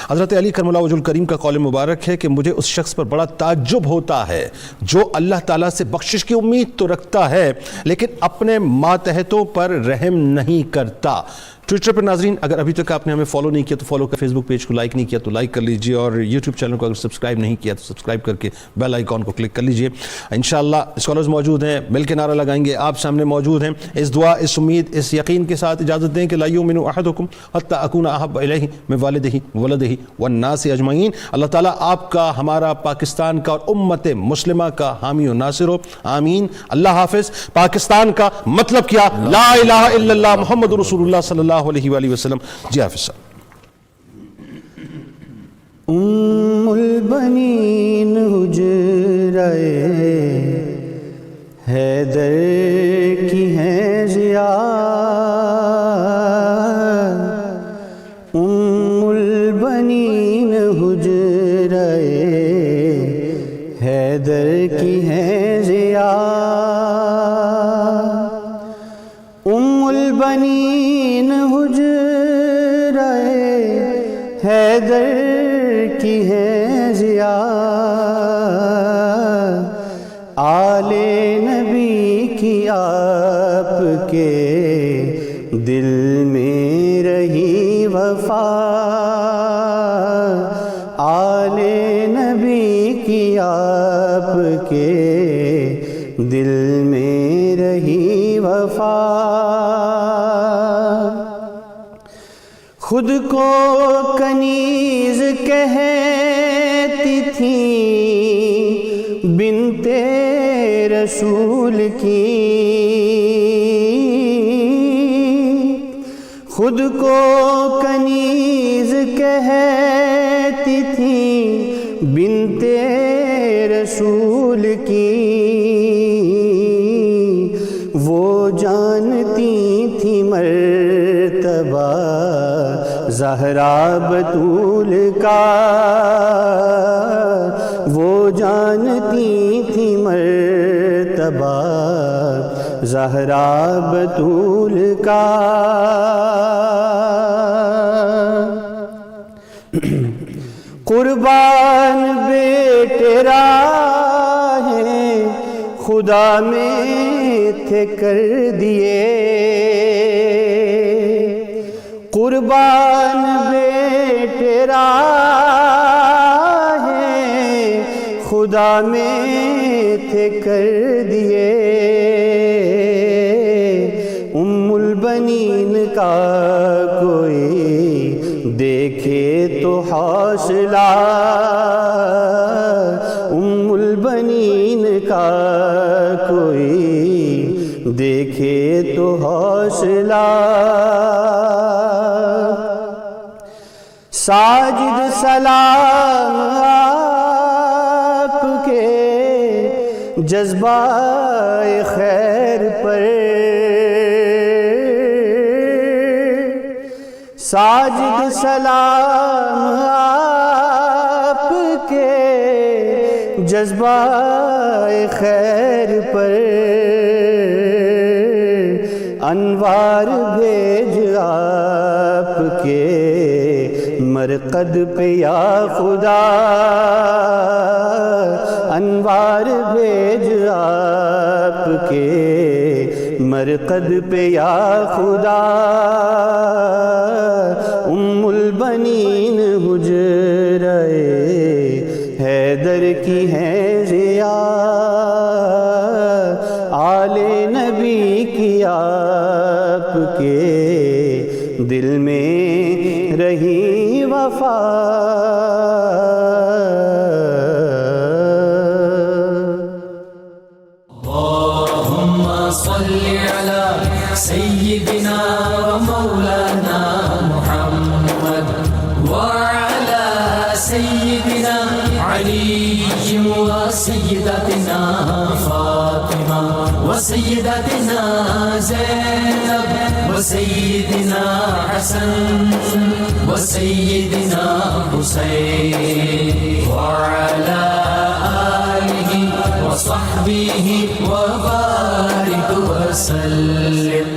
S2: حضرت علی کرم اللہ وجہ الکریم کا قول مبارک ہے کہ مجھے اس شخص پر بڑا تعجب ہوتا ہے جو اللہ تعالیٰ سے بخشش کی امید تو رکھتا ہے لیکن اپنے ماتحتوں پر رحم نہیں کرتا. ٹویٹر پر ناظرین، اگر ابھی تک آپ نے ہمیں فالو نہیں کیا تو فالو کر، فیس بک پیج کو لائک نہیں کیا تو لائک کر لیجئے، اور یوٹیوب چینل کو اگر سبسکرائب نہیں کیا تو سبسکرائب کر کے بیل آئیکن کو کلک کر لیجئے. انشاءاللہ اسکالرز موجود ہیں، مل کے نعرہ لگائیں گے. آپ سامنے موجود ہیں. اس دعا، اس امید، اس یقین کے ساتھ اجازت دیں کہ لا یؤمن احدکم حتی اکون احب الیہ من والدہ وولدہ والناس اجمعین. اللہ تعالیٰ آپ کا، ہمارا، پاکستان کا اور امت مسلمہ کا حامی و ناصر ہو. آمین. اللہ حافظ. پاکستان کا مطلب کیا؟ لا الہ الا اللہ محمد رسول اللہ صلی اللہ علیہ وآلہ وسلم. جی حافظ صاحب.
S6: ام البنین حجرہ حیدر کی ہیں ضیا، ام البنین حجرہ حیدر کی ہیں ضیا، ام البنین حجرہ حیدر کی ہے ضیا، آل نبی کی آپ کے دل میں رہی وفا، آل نبی کی آپ کے دل میں رہی وفا. خود کو کنیز کہتی تھی بنت رسول کی، خود کو کنیز کہتی تھی بنت رسول کی، وہ جانتی تھی مرتبہ زہرا بطول کا، وہ جانتی تھی مرتبہ زہرا بطول کا. قربان بیٹے راہیں خدا میں تھے کر دیے، قربان بیٹے راہیں خدا میں تھے کر دیے، ام البنین کا کوئی دیکھے تو حوصلہ، ام البنین کا کوئی دیکھے تو حوصلہ، ساجد سلام آپ کے جذبہ خیر پر، ساجد سلام آپ کے جذبہ خیر پر، انوار بھیج آپ کے مرقد پہ یا خدا، انوار بھیج آپ کے مرقد پہ یا خدا، ام البنین حجرہ حیدر کی ہیں ضیا، آل نبی کی آپ کے دل میں رہی وفا،
S1: اللهم صل على سيدنا ومولانا محمد وعلى سيدنا علي وسيدتنا فاطمة وسيدتنا زينب وسيدنا حسن وسيدنا حسين وعلى آله وصحبه وبارك وسلم